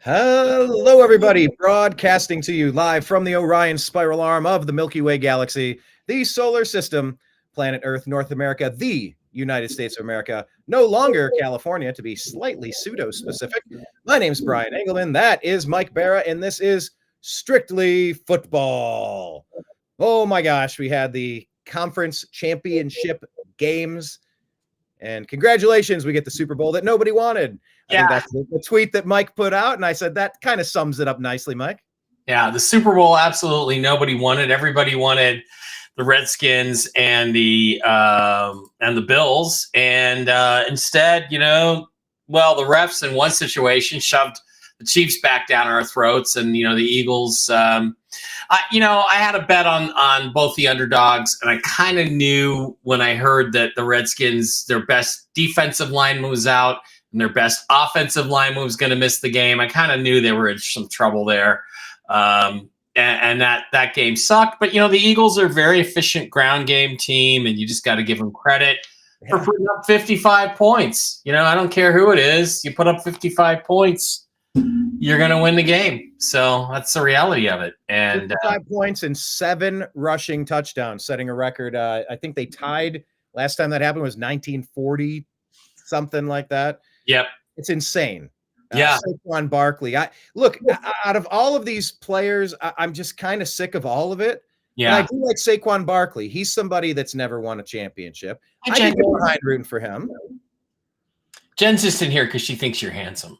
Hello, everybody. Broadcasting to you live from the Orion spiral arm of the Milky Way galaxy, the solar system, planet Earth, North America, the United States of America, no longer California, to be slightly pseudo-specific. My name's Brian Engelman. That is Mike Bara, and this is Strictly Football. Oh my gosh, we had the conference championship games. And congratulations, we get the Super Bowl that nobody wanted. I think that's the tweet that Mike put out, and I said that kind of sums it up nicely, Mike. Yeah, the Super Bowl absolutely nobody wanted. Everybody wanted the Redskins and the Bills, and instead, the refs in one situation shoved the Chiefs back down our throats, and the Eagles. I had a bet on both the underdogs, and I kind of knew when I heard that the Redskins, their best defensive lineman was out and their best offensive lineman was going to miss the game. I kind of knew they were in some trouble there. And that game sucked. But, the Eagles are a very efficient ground game team, and you just got to give them credit for putting up 55 points. I don't care who it is. You put up 55 points, you're going to win the game. So that's the reality of it. And 55 points and 7 rushing touchdowns, setting a record. I think they tied last time that happened was 1940, something like that. Yep. It's insane. Yeah. Saquon Barkley. Look, out of all of these players, I'm just kind of sick of all of it. Yeah. And I do like Saquon Barkley. He's somebody that's never won a championship. I can get behind rooting for him. Jen's just in here because she thinks you're handsome.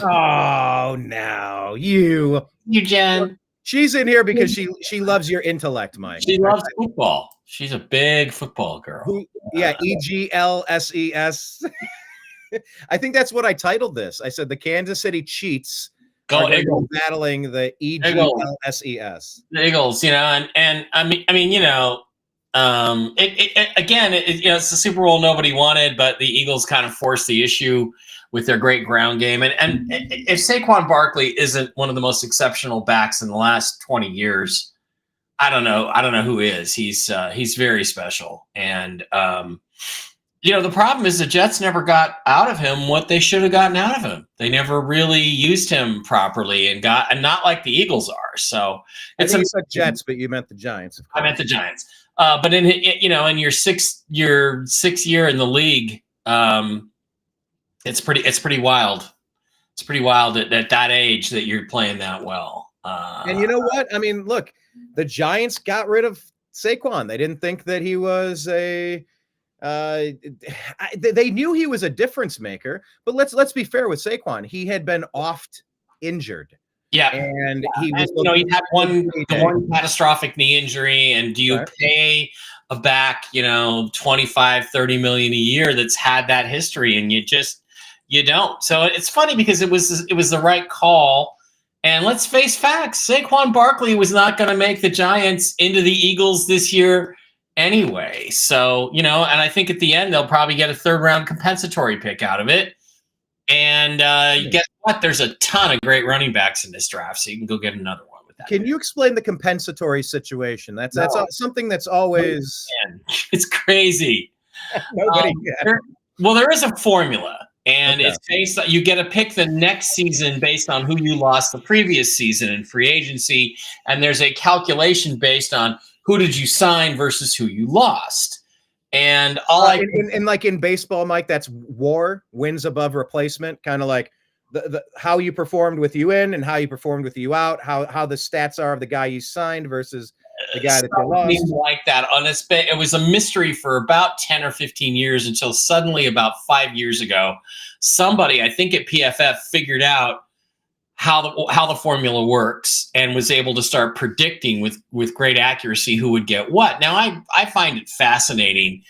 Oh, no. You, Jen. She's in here because she loves your intellect, Mike. She loves football. She's a big football girl. Yeah, EGLSES. I think that's what I titled this. I said the Kansas City Cheats go Eagles battling the EGLSES. The Eagles, and I mean, it's the Super Bowl nobody wanted, but the Eagles kind of forced the issue with their great ground game. And if Saquon Barkley isn't one of the most exceptional backs in the last 20 years, I don't know who is. He's very special. And the problem is the Jets never got out of him what they should have gotten out of him. They never really used him properly and not like the Eagles are. So it's you said Jets, but you meant the Giants. I meant the Giants. But in your sixth year in the league, it's pretty wild. It's pretty wild at that age that you're playing that well. And you know what? I mean, look, the Giants got rid of Saquon. They didn't think that he was they knew he was a difference maker, but let's be fair with Saquon. He had been oft injured. Yeah. And he was, he had one catastrophic knee injury. And do you pay a back, 25, 30 million a year that's had that history? And you don't. So it's funny because it was the right call. And let's face facts. Saquon Barkley was not going to make the Giants into the Eagles this year anyway. So, and I think at the end, they'll probably get a 3rd round compensatory pick out of it. And guess what? There's a ton of great running backs in this draft. So you can go get another one with that. Can you explain the compensatory situation? That's something that's always. It's crazy. Nobody there is a formula. And it's based on, you get to pick the next season based on who you lost the previous season in free agency. And there's a calculation based on who did you sign versus who you lost. And like in baseball, Mike, that's WAR, wins above replacement, kind of like the how you performed with you in and how you performed with you out, how the stats are of the guy you signed versus the guy that you lost. Like that. It was a mystery for about 10 or 15 years until suddenly about 5 years ago, somebody, I think at PFF, figured out how the formula works and was able to start predicting with great accuracy who would get what. Now, I find it fascinating,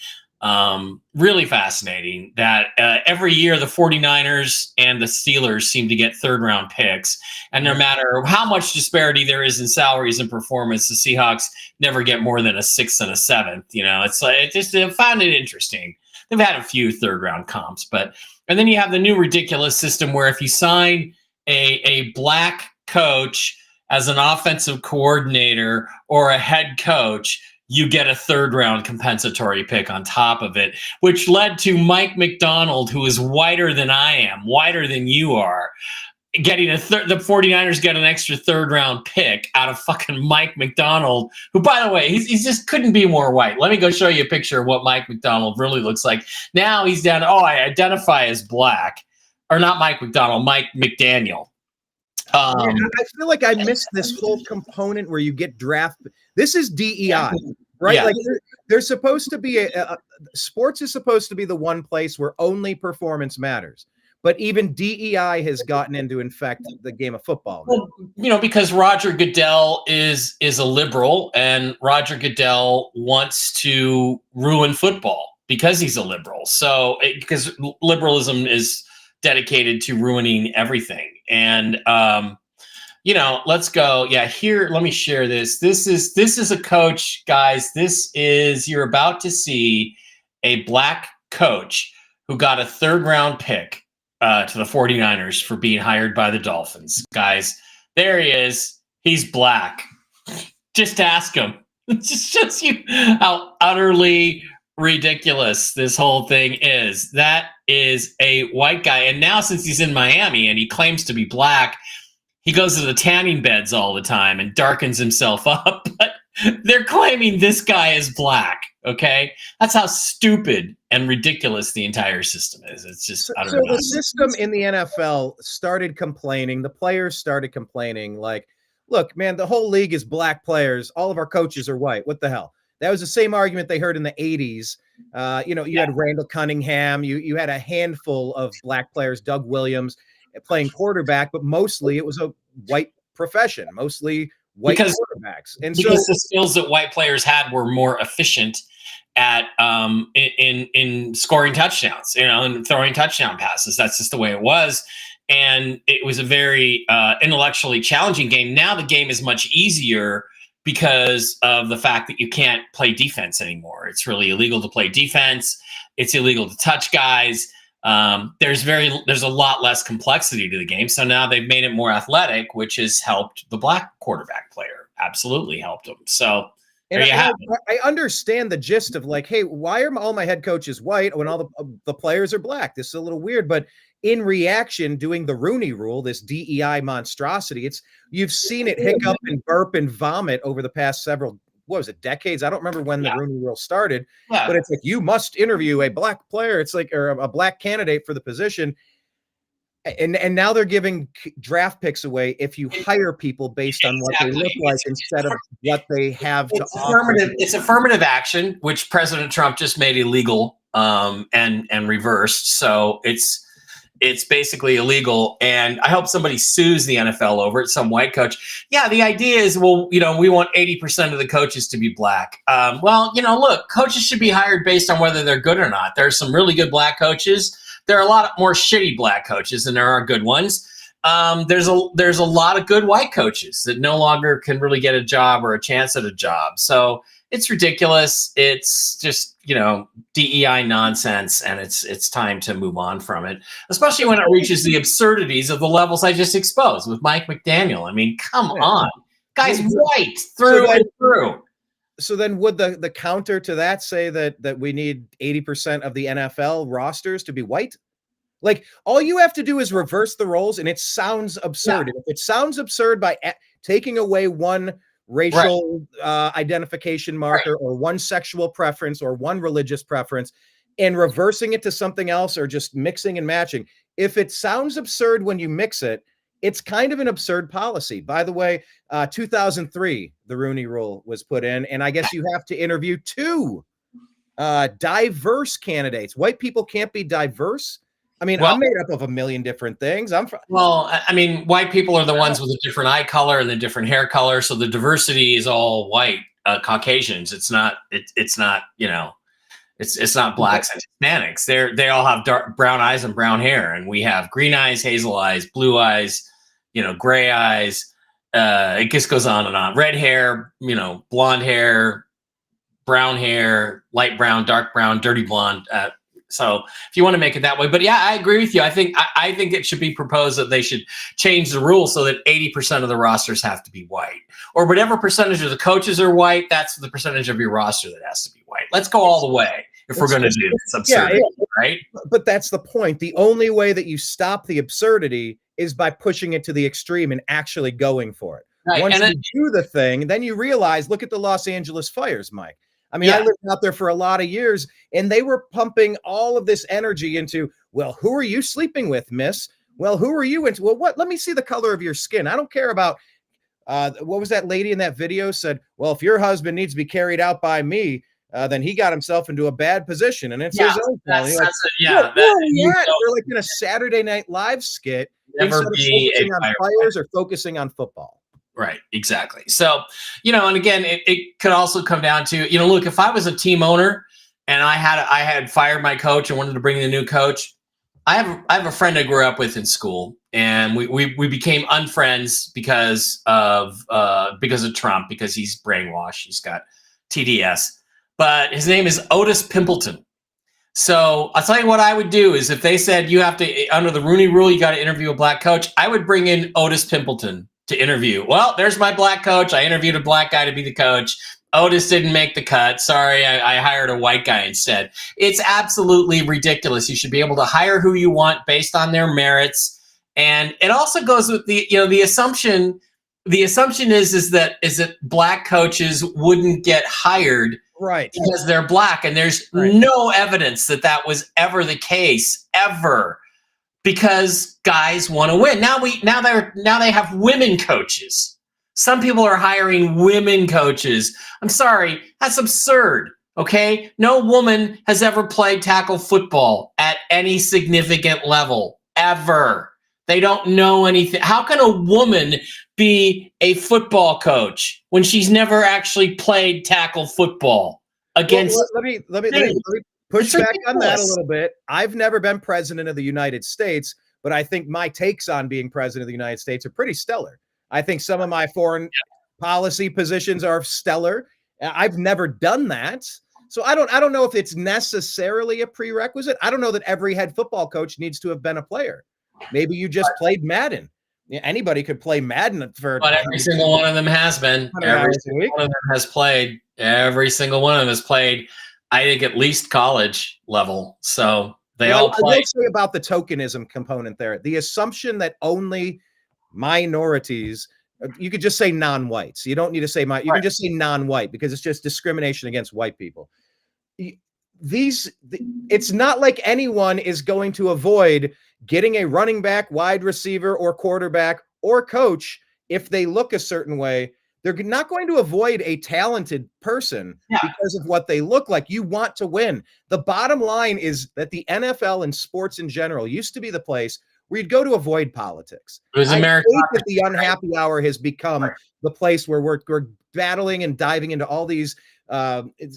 really fascinating, that every year the 49ers and the Steelers seem to get 3rd round picks. And no matter how much disparity there is in salaries and performance, the Seahawks never get more than a 6th and a 7th. It's like, I found it interesting. They've had a few 3rd round comps, and then you have the new ridiculous system where if you sign a black coach as an offensive coordinator or a head coach, you get a 3rd round compensatory pick on top of it, which led to Mike McDonald, who is whiter than I am, whiter than you are, getting the 49ers get an extra third-round pick out of fucking Mike McDonald, who, by the way, he's just couldn't be more white. Let me go show you a picture of what Mike McDonald really looks like. Now he's down, I identify as black. Or not Mike McDonald, Mike McDaniel. I feel like I missed this whole component where you get draft. This is DEI, right? Yeah. Like there's supposed to be sports is supposed to be the one place where only performance matters. But even DEI has gotten into infect the game of football. Well, because Roger Goodell is a liberal, and Roger Goodell wants to ruin football because he's a liberal. So because liberalism is dedicated to ruining everything. And let's go. Yeah, here, let me share this. This is a coach, guys. You're about to see a black coach who got a third-round pick to the 49ers for being hired by the Dolphins. Guys, there he is. He's black. Just ask him. It just shows you how utterly ridiculous this whole thing is. That is a white guy. And now, since he's in Miami and he claims to be black, he goes to the tanning beds all the time and darkens himself up. But they're claiming this guy is black. Okay, that's how stupid and ridiculous the entire system is. It's just so the system in the NFL started complaining. The players started complaining. Like, look, man, the whole league is black players. All of our coaches are white. What the hell? That was the same argument they heard in the 80s. You had Randall Cunningham. You had a handful of black players, Doug Williams, playing quarterback, but mostly it was a white profession, mostly white quarterbacks. And because the skills that white players had were more efficient at in scoring touchdowns, and throwing touchdown passes. That's just the way it was. And it was a very intellectually challenging game. Now the game is much easier because of the fact that you can't play defense anymore. It's really illegal to play defense. It's illegal to touch guys. There's a lot less complexity to the game. So now they've made it more athletic, which has helped the black quarterback player. Absolutely helped them. So there you have it. I understand the gist of like, hey, why are all my head coaches white when all the players are black? This is a little weird, but in reaction, doing the Rooney Rule, this DEI monstrosity, you've seen it hiccup and burp and vomit over the past several, decades? I don't remember when the Rooney Rule started, but it's like, you must interview a black player. It's like, or a black candidate for the position. And now they're giving draft picks away if you hire people based on what they look like instead of what they have to offer. It's affirmative action, which President Trump just made illegal and reversed. So it's basically illegal. And I hope somebody sues the NFL over it, some white coach. Yeah, the idea is, well, we want 80% of the coaches to be black. Look, coaches should be hired based on whether they're good or not. There's some really good black coaches. There are a lot more shitty black coaches than there are good ones. There's a lot of good white coaches that no longer can really get a job or a chance at a job. So it's ridiculous. It's just, DEI nonsense, and it's time to move on from it, especially when it reaches the absurdities of the levels I just exposed with Mike McDaniel. I mean, come on. Guy's white through and through. So then would the counter to that say that we need 80% of the NFL rosters to be white? Like, all you have to do is reverse the roles, and it sounds absurd. Yeah. If it sounds absurd by taking away one racial identification marker or one sexual preference or one religious preference and reversing it to something else or just mixing and matching, if it sounds absurd when you mix it, it's kind of an absurd policy. By the way, 2003, the Rooney Rule was put in, and I guess you have to interview two diverse candidates. White people can't be diverse. I mean, I'm made up of a million different things. White people are the ones with a different eye color and the different hair color, so the diversity is all white Caucasians. It's not blacks and Hispanics. They all have dark brown eyes and brown hair, and we have green eyes, hazel eyes, blue eyes, gray eyes. It just goes on and on. Red hair, blonde hair, brown hair, light brown, dark brown, dirty blonde. So if you want to make it that way, but yeah, I agree with you. I think it should be proposed that they should change the rule so that 80% of the rosters have to be white, or whatever percentage of the coaches are white. That's the percentage of your roster that has to be white. Let's go all the way if we're going to do this absurdity, right? But that's the point. The only way that you stop the absurdity is by pushing it to the extreme and actually going for it. Right. Once you do the thing, then you realize, look at the Los Angeles Fires, Mike. I mean, I lived out there for a lot of years, and they were pumping all of this energy into, well, who are you sleeping with, miss? Well, who are you into? Well, what? Let me see the color of your skin. I don't care about what was that lady in that video said, well, if your husband needs to be carried out by me, then he got himself into a bad position. And it's his own fault. We're like in a Saturday Night Live skit instead of focusing on fires or focusing on football. Right, exactly. So, and again, it could also come down to, look, if I was a team owner and I had fired my coach and wanted to bring in a new coach, I have a friend I grew up with in school, and we became unfriends because of Trump, because he's brainwashed. He's got TDS, but his name is Otis Pimpleton. So I'll tell you what I would do is, if they said you have to, under the Rooney Rule, you got to interview a black coach, I would bring in Otis Pimpleton to interview. Well, there's my black coach. I interviewed a black guy to be the coach. Otis didn't make the cut. Sorry, I hired a white guy instead. It's absolutely ridiculous. You should be able to hire who you want based on their merits. And it also goes with the assumption. The assumption is that black coaches wouldn't get hired because they're black, and there's no evidence that was ever the case, ever. Because guys want to win. Now they have women coaches. Some people are hiring women coaches. I'm sorry, that's absurd. Okay? No woman has ever played tackle football at any significant level, ever. They don't know anything. How can a woman be a football coach when she's never actually played tackle football against? Let me push back on that a little bit. I've never been president of the United States, but I think my takes on being president of the United States are pretty stellar. I think some of my foreign policy positions are stellar. I've never done that. So I don't know if it's necessarily a prerequisite. I don't know that every head football coach needs to have been a player. Maybe you just played Madden. Anybody could play Madden but every single one of them has been. Every single one of them has played. Every single one of them has played. I think at least college level. So they all play. I will say about the tokenism component there, the assumption that only minorities, you could just say non-whites. You don't need to say you can just say non-white, because it's just discrimination against white people. It's not like anyone is going to avoid getting a running back, wide receiver, or quarterback or coach if they look a certain way. They're not going to avoid a talented person because of what they look like. You want to win. The bottom line is that the NFL and sports in general used to be the place where you'd go to avoid politics. It was America. I think that the unhappy hour has become the place where we're battling and diving into all these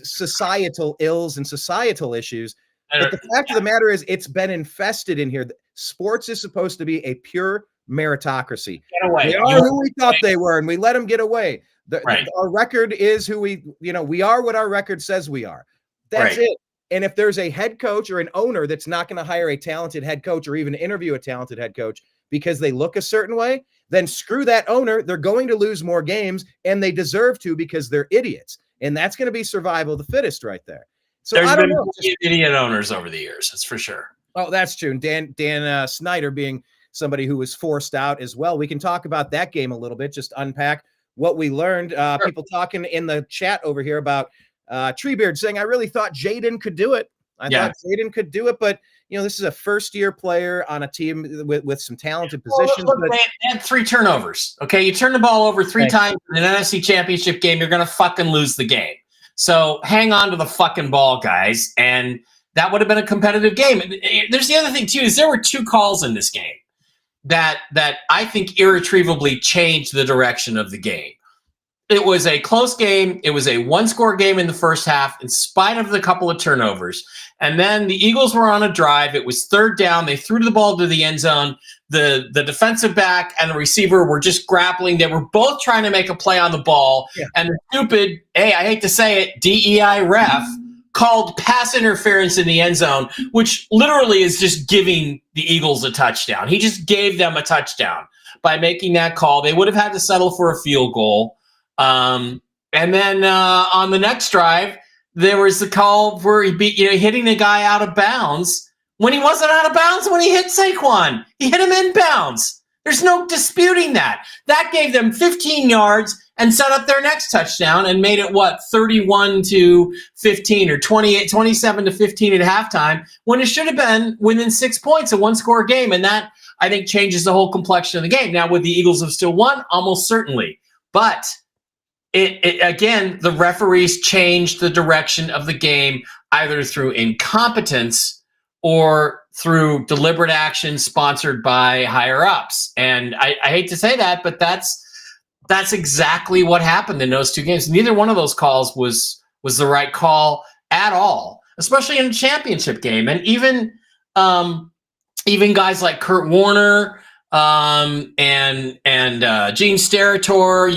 societal ills and societal issues. But the fact of the matter is, it's been infested in here. Sports is supposed to be a pure meritocracy. They are who we thought they were, and we let them get away. Our record is who we are what our record says we are. That's it. And if there's a head coach or an owner that's not going to hire a talented head coach or even interview a talented head coach because they look a certain way, then screw that owner. They're going to lose more games, and they deserve to, because they're idiots. And that's going to be survival of the fittest right there. So there's been idiot owners over the years. That's for sure. Oh, that's true. And Dan Snyder being somebody who was forced out as well. We can talk about that game a little bit, just unpack what we learned. People talking in the chat over here about Treebeard saying, I really thought Jaden could do it. I thought Jaden could do it, but this is a first-year player on a team with some talented positions. Look, they had 3 turnovers. Okay, you turn the ball over 3 times in an NFC Championship game, you're going to fucking lose the game. So hang on to the fucking ball, guys, and that would have been a competitive game. And there's the other thing too, is there were 2 calls in this game that I think irretrievably changed the direction of the game. It was a close game. It was a 1-score game in the first half, in spite of the couple of turnovers. And then the Eagles were on a drive. It was 3rd down. They threw the ball to the end zone. The defensive back and the receiver were just grappling. They were both trying to make a play on the ball. Yeah. And the stupid, I hate to say it, DEI ref called pass interference in the end zone, which literally is just giving the Eagles a touchdown. He just gave them a touchdown by making that call. They would have had to settle for a field goal. And then on the next drive, there was the call where he beat, hitting the guy out of bounds when he wasn't out of bounds when he hit Saquon. He hit him in bounds. There's no disputing that. That gave them 15 yards and set up their next touchdown and made it, 31-15 or 27-15 at halftime, when it should have been within 6 points, a one-score game. And that, I think, changes the whole complexion of the game. Now, would the Eagles have still won? Almost certainly. But again, the referees changed the direction of the game, either through incompetence or through deliberate action sponsored by higher ups. And I hate to say that, but that's exactly what happened in those two games. Neither one of those calls was the right call at all, especially in a championship game. And even guys like Kurt Warner and Gene Steratore,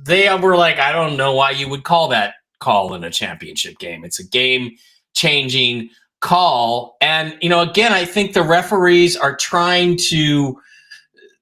they were like, I don't know why you would call that call in a championship game. It's a game-changing call. And, again, I think the referees are trying to,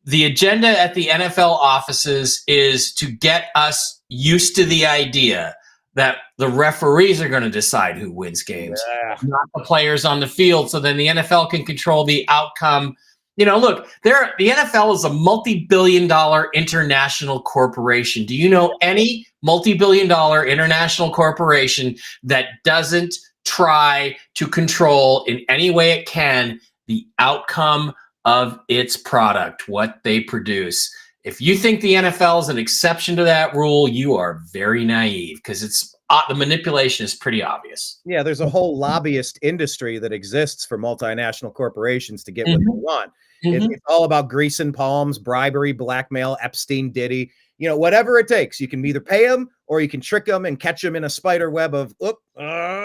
the agenda at the NFL offices is to get us used to the idea that the referees are going to decide who wins games, not the players on the field. So then the NFL can control the outcome. Look, the NFL is a multi-billion-dollar international corporation. Do you know any multi-billion-dollar international corporation that doesn't try to control in any way it can the outcome of its product, what they produce? If you think the NFL is an exception to that rule, you are very naive, because it's the manipulation is pretty obvious. Yeah, there's a whole lobbyist industry that exists for multinational corporations to get what they want. It's all about greasing palms, bribery, blackmail, Epstein, Diddy, whatever it takes. You can either pay them or you can trick them and catch them in a spider web of,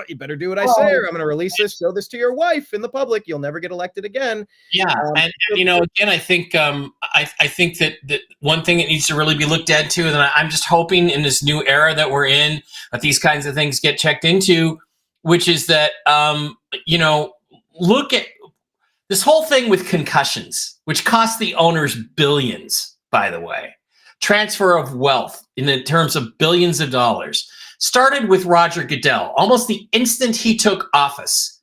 you better do what I say, or I'm going to release this, show this to your wife in the public. You'll never get elected again. Yeah. And again, I think I think that one thing that needs to really be looked into, and I'm just hoping in this new era that we're in, that these kinds of things get checked into, which is that, look at this whole thing with concussions, which cost the owners billions, by the way. Transfer of wealth in the terms of billions of dollars started with Roger Goodell. Almost the instant he took office,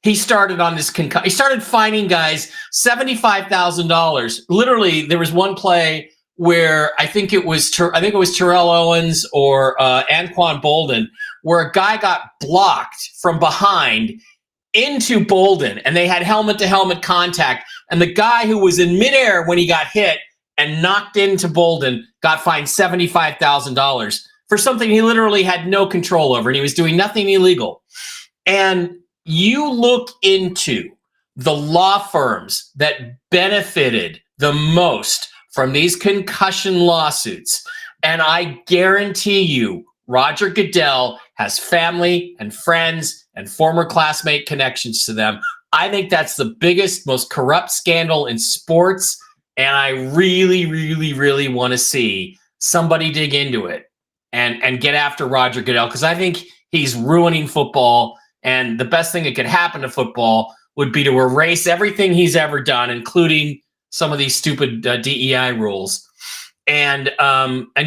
he started on this he started fining guys $75,000. Literally, there was one play where I think it was Terrell Owens or Anquan Bolden, where a guy got blocked from behind into Bolden, and they had helmet-to-helmet contact, and the guy who was in midair when he got hit and knocked into Bolden got fined $75,000 for something he literally had no control over, and he was doing nothing illegal. And you look into the law firms that benefited the most from these concussion lawsuits, and I guarantee you Roger Goodell has family and friends and former classmate connections to them. I think that's the biggest, most corrupt scandal in sports. And I really, really, really want to see somebody dig into it and get after Roger Goodell, because I think he's ruining football. And the best thing that could happen to football would be to erase everything he's ever done, including some of these stupid DEI rules, and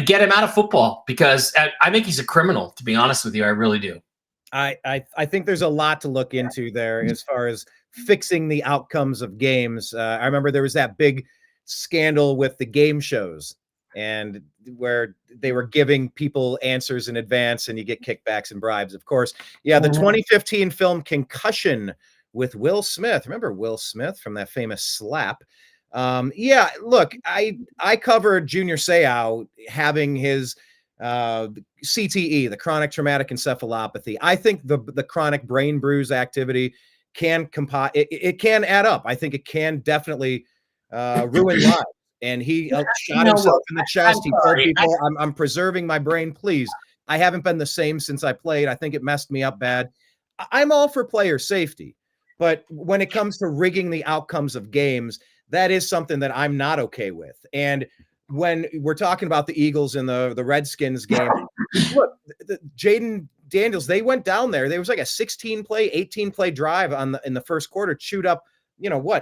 get him out of football, because I think he's a criminal, to be honest with you. I really do. I think there's a lot to look into there as far as fixing the outcomes of games. I remember there was that big scandal with the game shows, and where they were giving people answers in advance and you get kickbacks and bribes, of course. Yeah, the 2015 film Concussion with Will Smith. Remember Will Smith from that famous slap? Yeah, look, I covered Junior Seau having his CTE, the chronic traumatic encephalopathy. I think the chronic brain bruise activity can it can add up. I think it can definitely ruin lives. And he shot himself in the chest. He told people, I'm preserving my brain, please. I haven't been the same since I played. I think it messed me up bad. I'm all for player safety. But when it comes to rigging the outcomes of games, that is something that I'm not okay with. And when we're talking about the Eagles and the Redskins game, look, Jaden Daniels, they went down there. There was like a 16-play, 18-play drive in the first quarter, chewed up,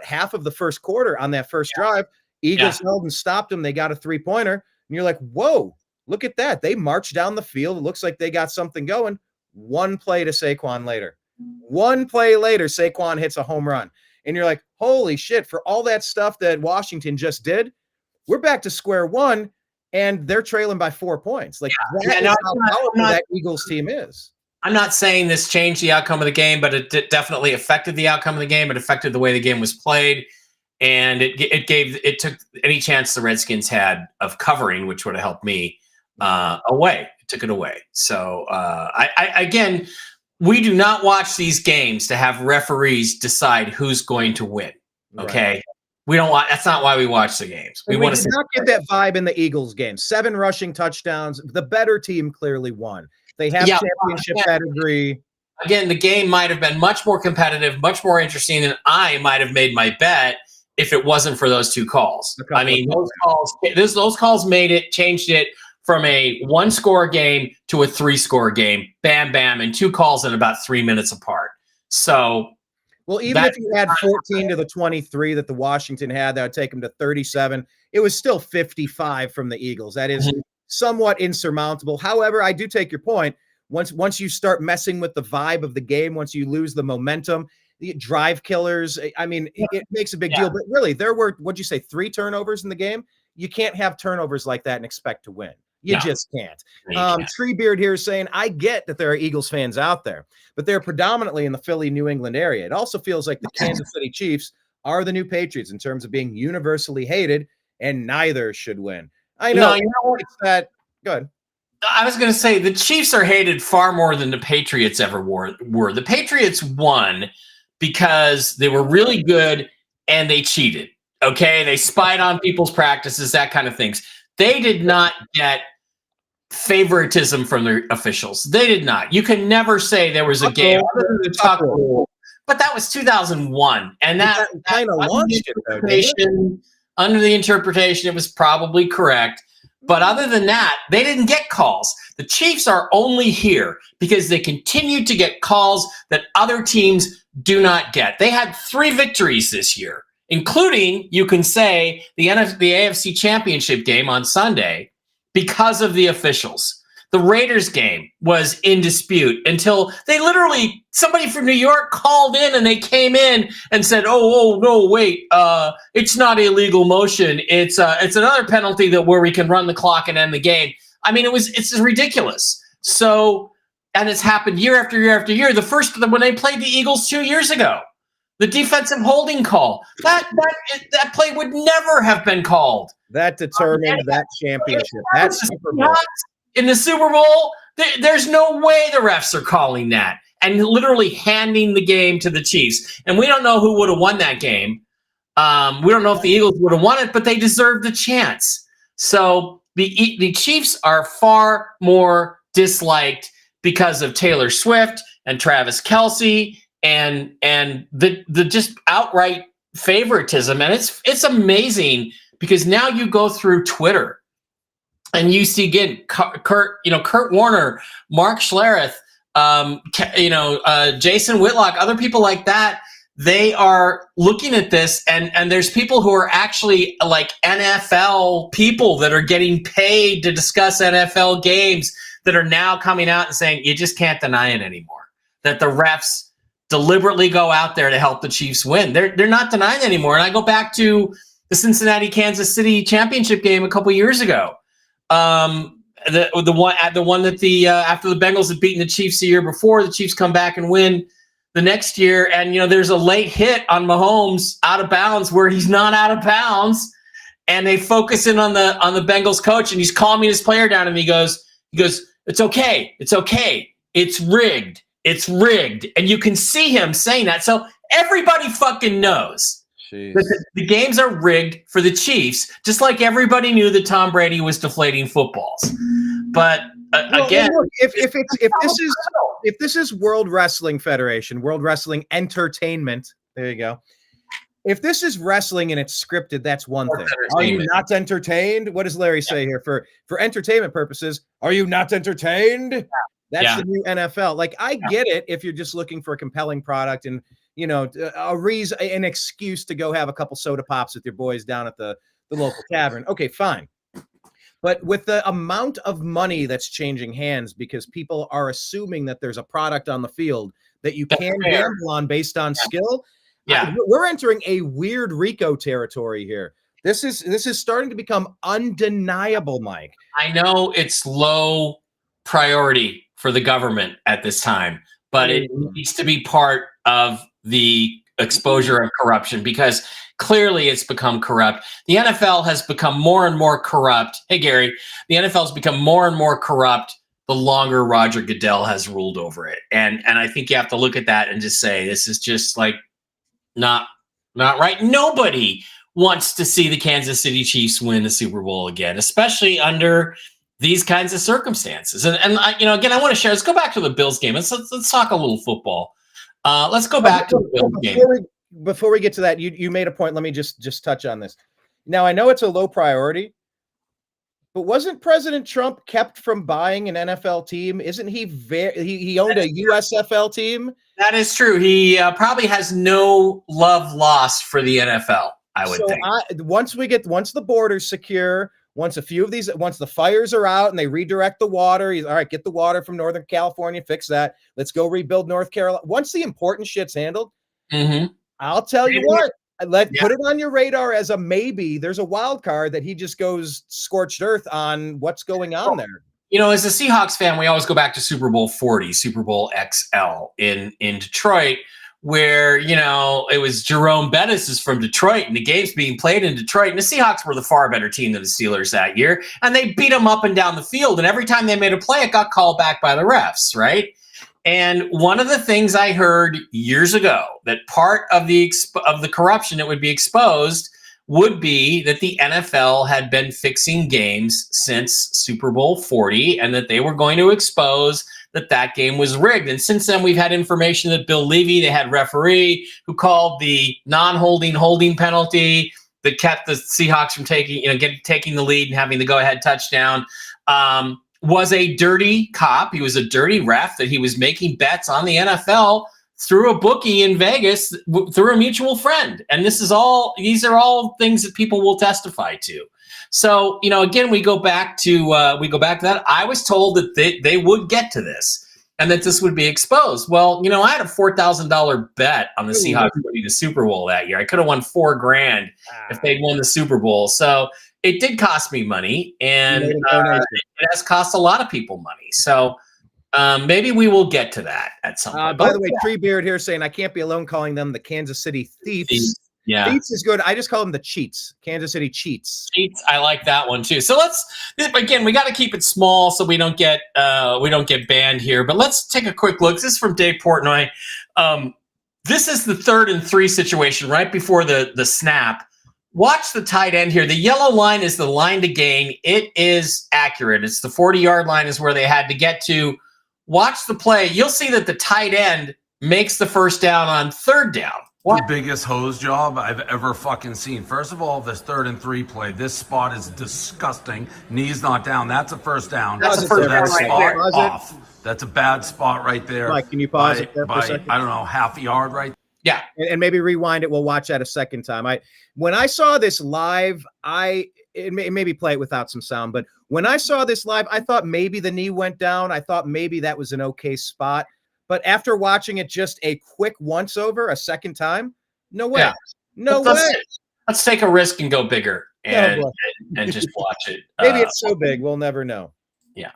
half of the first quarter on that first drive. Eagles held and stopped them. They got a three-pointer. And you're like, whoa, look at that. They marched down the field. It looks like they got something going. One play to Saquon later. One play later, Saquon hits a home run. and you're like, holy shit, for all that stuff that Washington just did, we're back to square one, and they're trailing by 4 points. Like, that is how powerful that Eagles team is. I'm not saying this changed the outcome of the game, but it definitely affected the outcome of the game. It affected the way the game was played, and it took any chance the Redskins had of covering, which would have helped me, away. It took it away. So again, we do not watch these games to have referees decide who's going to win. Okay. Right. We don't want. That's not why we watch the games. We want to not get that vibe in the Eagles game. 7 rushing touchdowns. The better team clearly won. They have championship pedigree. Again, the game might have been much more competitive, much more interesting than I might have made my bet if it wasn't for those 2 calls. I mean, those calls changed it from a 1-score game to a 3-score game. Bam, bam, and 2 calls in about 3 minutes apart. So. Well, even if you had 14 to the 23 that the Washington had, that would take them to 37. It was still 55 from the Eagles. That is somewhat insurmountable. However, I do take your point. Once you start messing with the vibe of the game, once you lose the momentum, the drive killers, I mean, it makes a big deal. But really, there were, what'd you say, 3 turnovers in the game? You can't have turnovers like that and expect to win. You just can't. Treebeard here is saying, I get that there are Eagles fans out there, but they're predominantly in the Philly, New England area. It also feels like the Kansas City Chiefs are the new Patriots in terms of being universally hated, and neither should win. I know. It's that. Good. I was going to say the Chiefs are hated far more than the Patriots ever were. The Patriots won because they were really good and they cheated. Okay. They spied on people's practices, that kind of things. They did not get favoritism from their officials. They did not. You can never say there was a game but that was 2001, and that kind of launched it. Under the interpretation, it was probably correct. But other than that, they didn't get calls. The Chiefs are only here because they continue to get calls that other teams do not get. They had 3 victories this year, including, you can say, the AFC Championship game on Sunday because of the officials. The Raiders game was in dispute until somebody from New York called in and they came in and said, oh no, wait, it's not illegal motion. It's another penalty where we can run the clock and end the game. I mean, it's just ridiculous. So, and it's happened year after year after year. When they played the Eagles 2 years ago, the defensive holding call, that play would never have been called. That determined that championship. That's Super Bowl. In the Super Bowl, there's no way the refs are calling that and literally handing the game to the Chiefs. And we don't know who would have won that game. We don't know if the Eagles would have won it, but they deserved the chance. So the Chiefs are far more disliked because of Taylor Swift and Travis Kelce and the just outright favoritism. And it's amazing because now you go through Twitter and you see again Kurt Warner, Mark Schlereth, Jason Whitlock, other people like that. They are looking at this, and there's people who are actually like NFL people that are getting paid to discuss NFL games that are now coming out and saying you just can't deny it anymore. That the refs deliberately go out there to help the Chiefs win. They're not denying it anymore. And I go back to the Cincinnati Kansas City championship game a couple years ago. The one that after the Bengals had beaten the Chiefs the year before, the Chiefs come back and win the next year, and there's a late hit on Mahomes out of bounds where he's not out of bounds, and they focus in on the Bengals coach, and he's calming his player down, and he goes, it's okay, it's rigged, and you can see him saying that, so everybody fucking knows. The games are rigged for the Chiefs, just like everybody knew that Tom Brady was deflating footballs. But again, look, if this is World Wrestling Federation, World Wrestling Entertainment, there you go. If this is wrestling and it's scripted, that's one thing. Are you not entertained? What does Larry say here? For entertainment purposes, are you not entertained? That's the new NFL. Like, I get it if you're just looking for a compelling product and a reason, an excuse to go have a couple soda pops with your boys down at the local tavern. Okay, fine. But with the amount of money that's changing hands because people are assuming that there's a product on the field that you can gamble on based on skill, Yeah. We're entering a weird RICO territory here. This is starting to become undeniable, Mike. I know it's low priority for the government at this time, but it needs to be part of the exposure of corruption, because clearly it's become corrupt. The NFL has become more and more corrupt. Hey, Gary, the NFL has become more and more corrupt the longer Roger Goodell has ruled over it. And I think you have to look at that and just say, this is just like not right. Nobody wants to see the Kansas City Chiefs win the Super Bowl again, especially under these kinds of circumstances. And again, I want to share. Let's go back to the Bills game. Let's talk a little football. Let's go back to the Bills game. Before we get to that, you made a point. Let me just touch on this. Now, I know it's a low priority, but wasn't President Trump kept from buying an NFL team? Isn't he he owned a USFL team? That is true. He probably has no love lost for the NFL, I would think. Once the border's secure, once the fires are out and they redirect the water, all right, get the water from Northern California, fix that. Let's go rebuild North Carolina. Once the important shit's handled, I'll tell you what, put it on your radar as a maybe. There's a wild card that he just goes scorched earth on what's going on there. As a Seahawks fan, we always go back to Super Bowl 40, Super Bowl XL in Detroit, where, it was Jerome Bettis is from Detroit and the game's being played in Detroit. And the Seahawks were the far better team than the Steelers that year. And they beat them up and down the field. And every time they made a play, it got called back by the refs, right? And one of the things I heard years ago, that part of the corruption that would be exposed would be that the NFL had been fixing games since Super Bowl 40, and that they were going to expose that game was rigged. And since then, we've had information that Bill Levy, they had referee who called the holding penalty that kept the Seahawks from taking the lead and having the go-ahead touchdown, was a dirty cop. He was a dirty ref, that he was making bets on the NFL through a bookie in Vegas through a mutual friend. And these are all things that people will testify to. So, again, we go back to that. I was told that they would get to this and that this would be exposed. Well, I had a $4,000 bet on the Seahawks winning the Super Bowl that year. I could have won $4,000 if they'd won the Super Bowl. So it did cost me money, and it has cost a lot of people money. So maybe we will get to that at some point. By the way, Treebeard here saying I can't be alone calling them the Kansas City Thieves. Yeah, Cheats is good. I just call them the Cheats. Kansas City Cheats. Cheats. I like that one too. So we got to keep it small so we don't get banned here. But let's take a quick look. This is from Dave Portnoy. This is the 3rd and 3 situation right before the snap. Watch the tight end here. The yellow line is the line to gain. It is accurate. It's the 40-yard line is where they had to get to. Watch the play. You'll see that the tight end makes the first down on 3rd down. The biggest hose job I've ever fucking seen. First of all, this 3rd and 3 play. This spot is disgusting. Knees not down. That's a first down. That's a first down spot right there. off. That's a bad spot right there. Mike, can you pause it there for a second? I don't know, half a yard right. Yeah, and maybe rewind it. We'll watch that a second time. When I saw this live, maybe play it without some sound, but when I saw this live, I thought maybe the knee went down. I thought maybe that was an okay spot. But after watching it just a quick once over a second time, no way. Yeah. No way. Let's take a risk and go bigger and just watch it. Maybe it's so big, we'll never know. Yeah.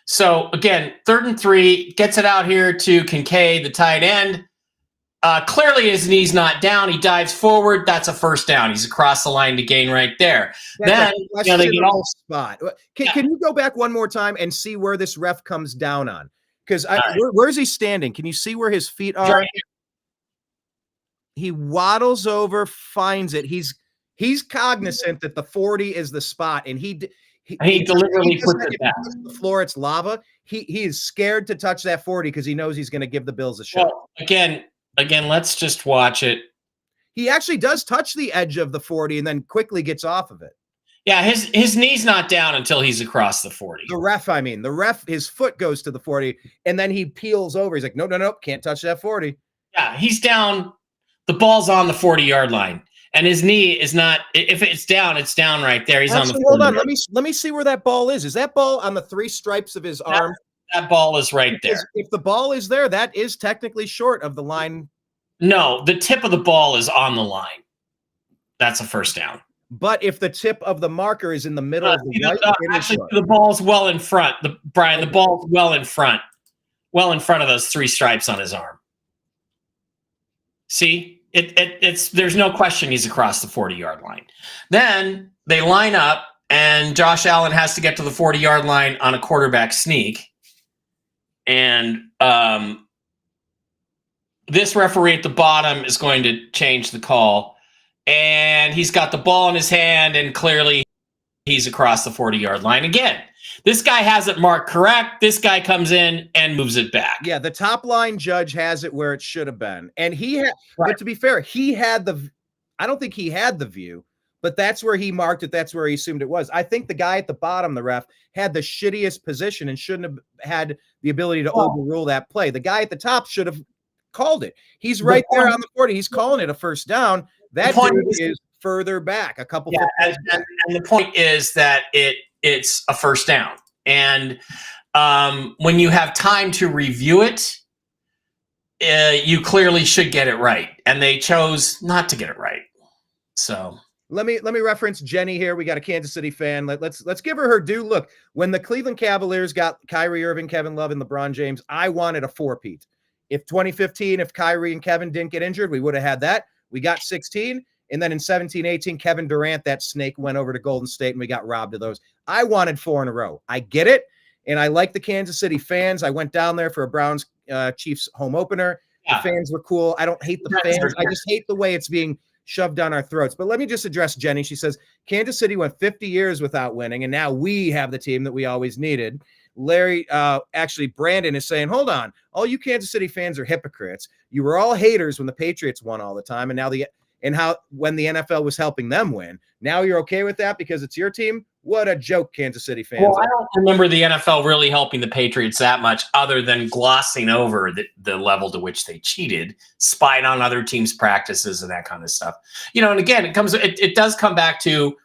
So again, 3rd and 3, gets it out here to Kincaid, the tight end. Clearly his knee's not down. He dives forward. That's a first down. He's across the line to gain right there. Then they get all spot. Can you go back one more time and see where this ref comes down on? Because where's he standing? Can you see where his feet are? Right. He waddles over, finds it. He's cognizant that the 40 is the spot, and he deliberately puts it down. The floor, it's lava. He is scared to touch that 40 because he knows he's going to give the Bills a shot. Well, again, let's just watch it. He actually does touch the edge of the 40 and then quickly gets off of it. Yeah, his knee's not down until he's across the 40. The ref, his foot goes to the 40, and then he peels over. He's like, no, can't touch that 40. Yeah, he's down. The ball's on the 40-yard line, and his knee is not. If it's down, it's down right there. He's actually, on the 40. Hold on. Let me see where that ball is. Is that ball on the 3 stripes of his arm? That ball is right there. If the ball is there, that is technically short of the line. No, the tip of the ball is on the line. That's a first down. But if the tip of the marker is in the middle of the white, actually, the ball's well in front. Brian, the ball's well in front of those 3 stripes on his arm. See, it's there's no question he's across the 40-yard line. Then they line up, and Josh Allen has to get to the 40-yard line on a quarterback sneak, and this referee at the bottom is going to change the call. And he's got the ball in his hand, and clearly he's across the 40-yard line again. This guy has it marked correct. This guy comes in and moves it back. Yeah, the top line judge has it where it should have been. And he had, but to be fair, he had I don't think he had the view, but that's where he marked it. That's where he assumed it was. I think the guy at the bottom, the ref, had the shittiest position and shouldn't have had the ability to overrule that play. The guy at the top should have called it. He's right there on the 40. He's calling it a first down. That dude is further back, a couple. Yeah, and the point is that it's a first down, and when you have time to review it, you clearly should get it right, and they chose not to get it right. So let me reference Jenny here. We got a Kansas City fan. Let's give her due. Look, when the Cleveland Cavaliers got Kyrie Irving, Kevin Love, and LeBron James, I wanted a 4-peat. If 2015, if Kyrie and Kevin didn't get injured, we would have had that. We got 16, and then in 17-18, Kevin Durant, that snake, went over to Golden State, and we got robbed of those. I wanted 4 in a row. I get it, and I like the Kansas City fans. I went down there for a Browns Chiefs home opener. Yeah. The fans were cool. I don't hate the fans. I just hate the way it's being shoved down our throats. But let me just address Jenny. She says, Kansas City went 50 years without winning, and now we have the team that we always needed. Larry, actually, Brandon is saying, hold on, all you Kansas City fans are hypocrites. You were all haters when the Patriots won all the time, and now when the NFL was helping them win. Now you're okay with that because it's your team? What a joke, Kansas City fans. Well, I don't remember the NFL really helping the Patriots that much other than glossing over the level to which they cheated, spied on other teams' practices and that kind of stuff. And again, it does come back to,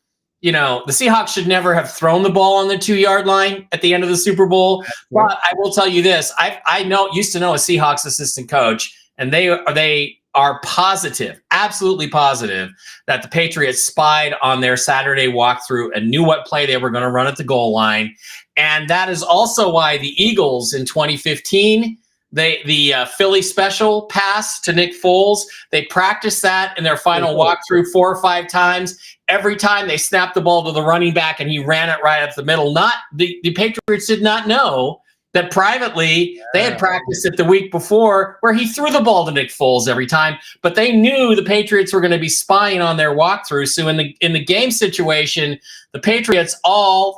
the Seahawks should never have thrown the ball on the 2-yard line at the end of the Super Bowl. But I will tell you this: I used to know a Seahawks assistant coach, and they are positive, absolutely positive, that the Patriots spied on their Saturday walkthrough and knew what play they were going to run at the goal line. And that is also why the Eagles in 2015, the Philly special pass to Nick Foles, they practiced that in their final walkthrough 4 or 5 times. Every time they snapped the ball to the running back and he ran it right up the middle. The Patriots did not know that privately they had practiced it the week before where he threw the ball to Nick Foles every time, but they knew the Patriots were going to be spying on their walkthrough. So in the game situation, the Patriots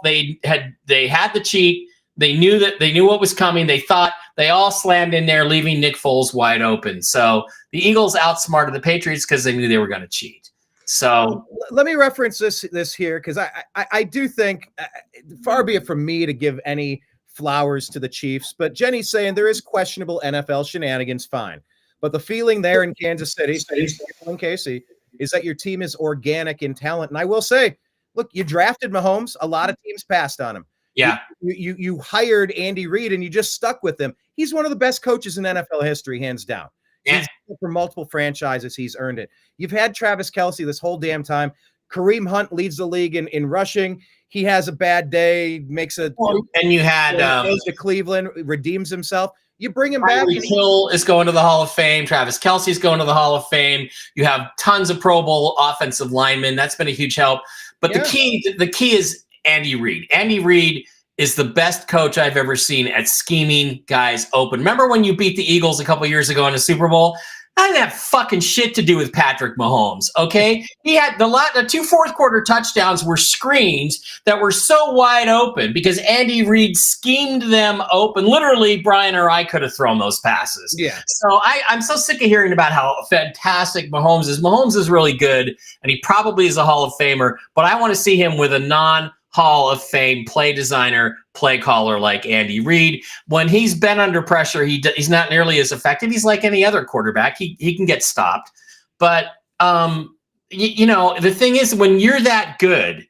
they had the cheat. They knew what was coming. They thought they all slammed in there, leaving Nick Foles wide open. So the Eagles outsmarted the Patriots because they knew they were going to cheat. So let me reference this here because I do think, far be it from me to give any flowers to the Chiefs, but Jenny's saying there is questionable NFL shenanigans, fine. But the feeling there in Kansas City, in KC, is that your team is organic in talent. And I will say, look, you drafted Mahomes. A lot of teams passed on him. Yeah. You hired Andy Reid and you just stuck with him. He's one of the best coaches in NFL history, hands down. Yeah. For multiple franchises, he's earned it. You've had Travis Kelce this whole damn time. Kareem Hunt leads the league in rushing. He has a bad day, and you had goes to Cleveland, redeems himself. You bring him back. Hill is going to the Hall of Fame. Travis Kelce is going to the Hall of Fame. You have tons of Pro Bowl offensive linemen. That's been a huge help. But the key is Andy Reid. Andy Reid is the best coach I've ever seen at scheming guys open. Remember when you beat the Eagles a couple years ago in the Super Bowl? That didn't have fucking shit to do with Patrick Mahomes, okay? He had the 2 fourth-quarter touchdowns were screens that were so wide open because Andy Reid schemed them open. Literally, Brian or I could have thrown those passes. Yeah. So I'm so sick of hearing about how fantastic Mahomes is. Mahomes is really good, and he probably is a Hall of Famer, but I want to see him with a non-Hall of Fame play designer, play caller like Andy Reid. When he's been under pressure, he's not nearly as effective. He's like any other quarterback. He can get stopped. But, the thing is, when you're that good,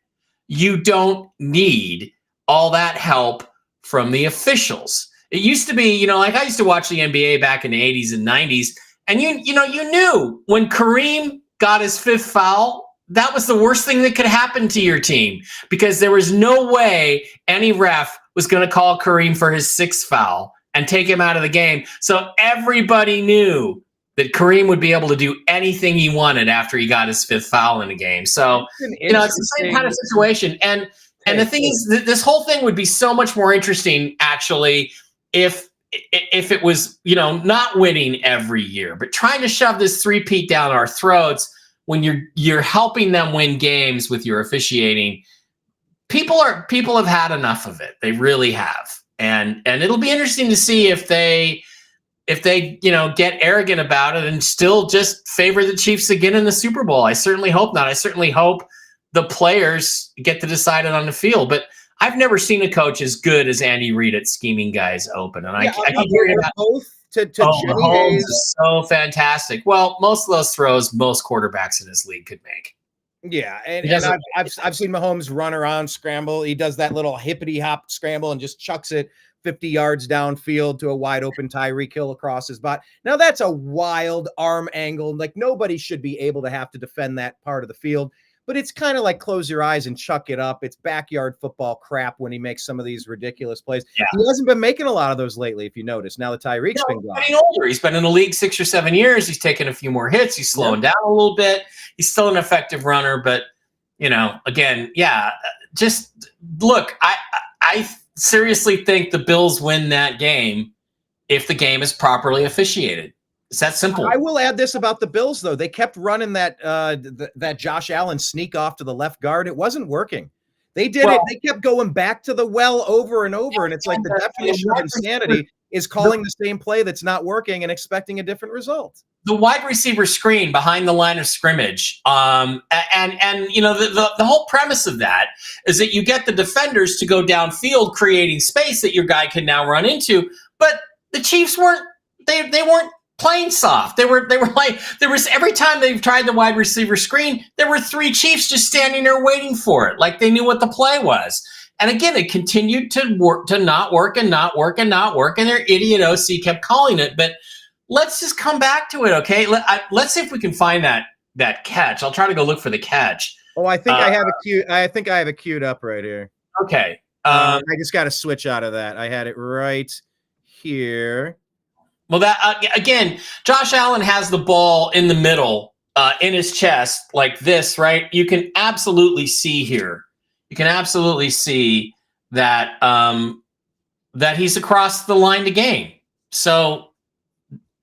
you don't need all that help from the officials. It used to be, like I used to watch the NBA back in the 80s and 90s, And you knew when Kareem got his 5th foul, that was the worst thing that could happen to your team, because there was no way any ref was going to call Kareem for his 6th foul and take him out of the game. So everybody knew that Kareem would be able to do anything he wanted after he got his 5th foul in the game. So, it's the same kind of situation. And the thing is that this whole thing would be so much more interesting, actually, if it was, not winning every year, but trying to shove this three-peat down our throats when you're helping them win games with your officiating. People have had enough of it. They really have. And it'll be interesting to see if they get arrogant about it and still just favor the Chiefs again in the Super Bowl. I certainly hope not. I certainly hope the players get to decide it on the field. But I've never seen a coach as good as Andy Reid at scheming guys open. And I keep hearing about both to Mahomes is so fantastic. Well, most of those throws most quarterbacks in this league could make. Yeah, and I've seen Mahomes run around, scramble. He does that little hippity hop scramble and just chucks it 50 yards downfield to a wide open Tyreek Hill across his body. Now that's a wild arm angle. Like, nobody should be able to have to defend that part of the field. But it's kind of like close your eyes and chuck it up. It's backyard football crap when he makes some of these ridiculous plays. Yeah. He hasn't been making a lot of those lately, if you notice. Now that Tyreek's been gone. Getting older. He's been in the league 6 or 7 years. He's taken a few more hits. He's slowing down a little bit. He's still an effective runner. But, again, just look, I seriously think the Bills win that game if the game is properly officiated. It's that simple. I will add this about the Bills, though. They kept running that Josh Allen sneak off to the left guard. It wasn't working. They did it. They kept going back to the well over and over. And it's like the definition of insanity is calling the same play that's not working and expecting a different result. The wide receiver screen behind the line of scrimmage. The whole premise of that is that you get the defenders to go downfield, creating space that your guy can now run into. But the Chiefs weren't playing soft. They were like, there was, every time they've tried the wide receiver screen, there were 3 Chiefs just standing there waiting for it. Like they knew what the play was. And again, it continued to not work. And their idiot OC kept calling it. But let's just come back to it. Okay. Let's see if we can find that catch. I'll try to go look for the catch. Oh, I think I have it queued up right here. Okay. I just got to switch out of that. I had it right here. Well, that again, Josh Allen has the ball in the middle, in his chest like this, right? You can absolutely see here. You can absolutely see that that he's across the line to gain. So,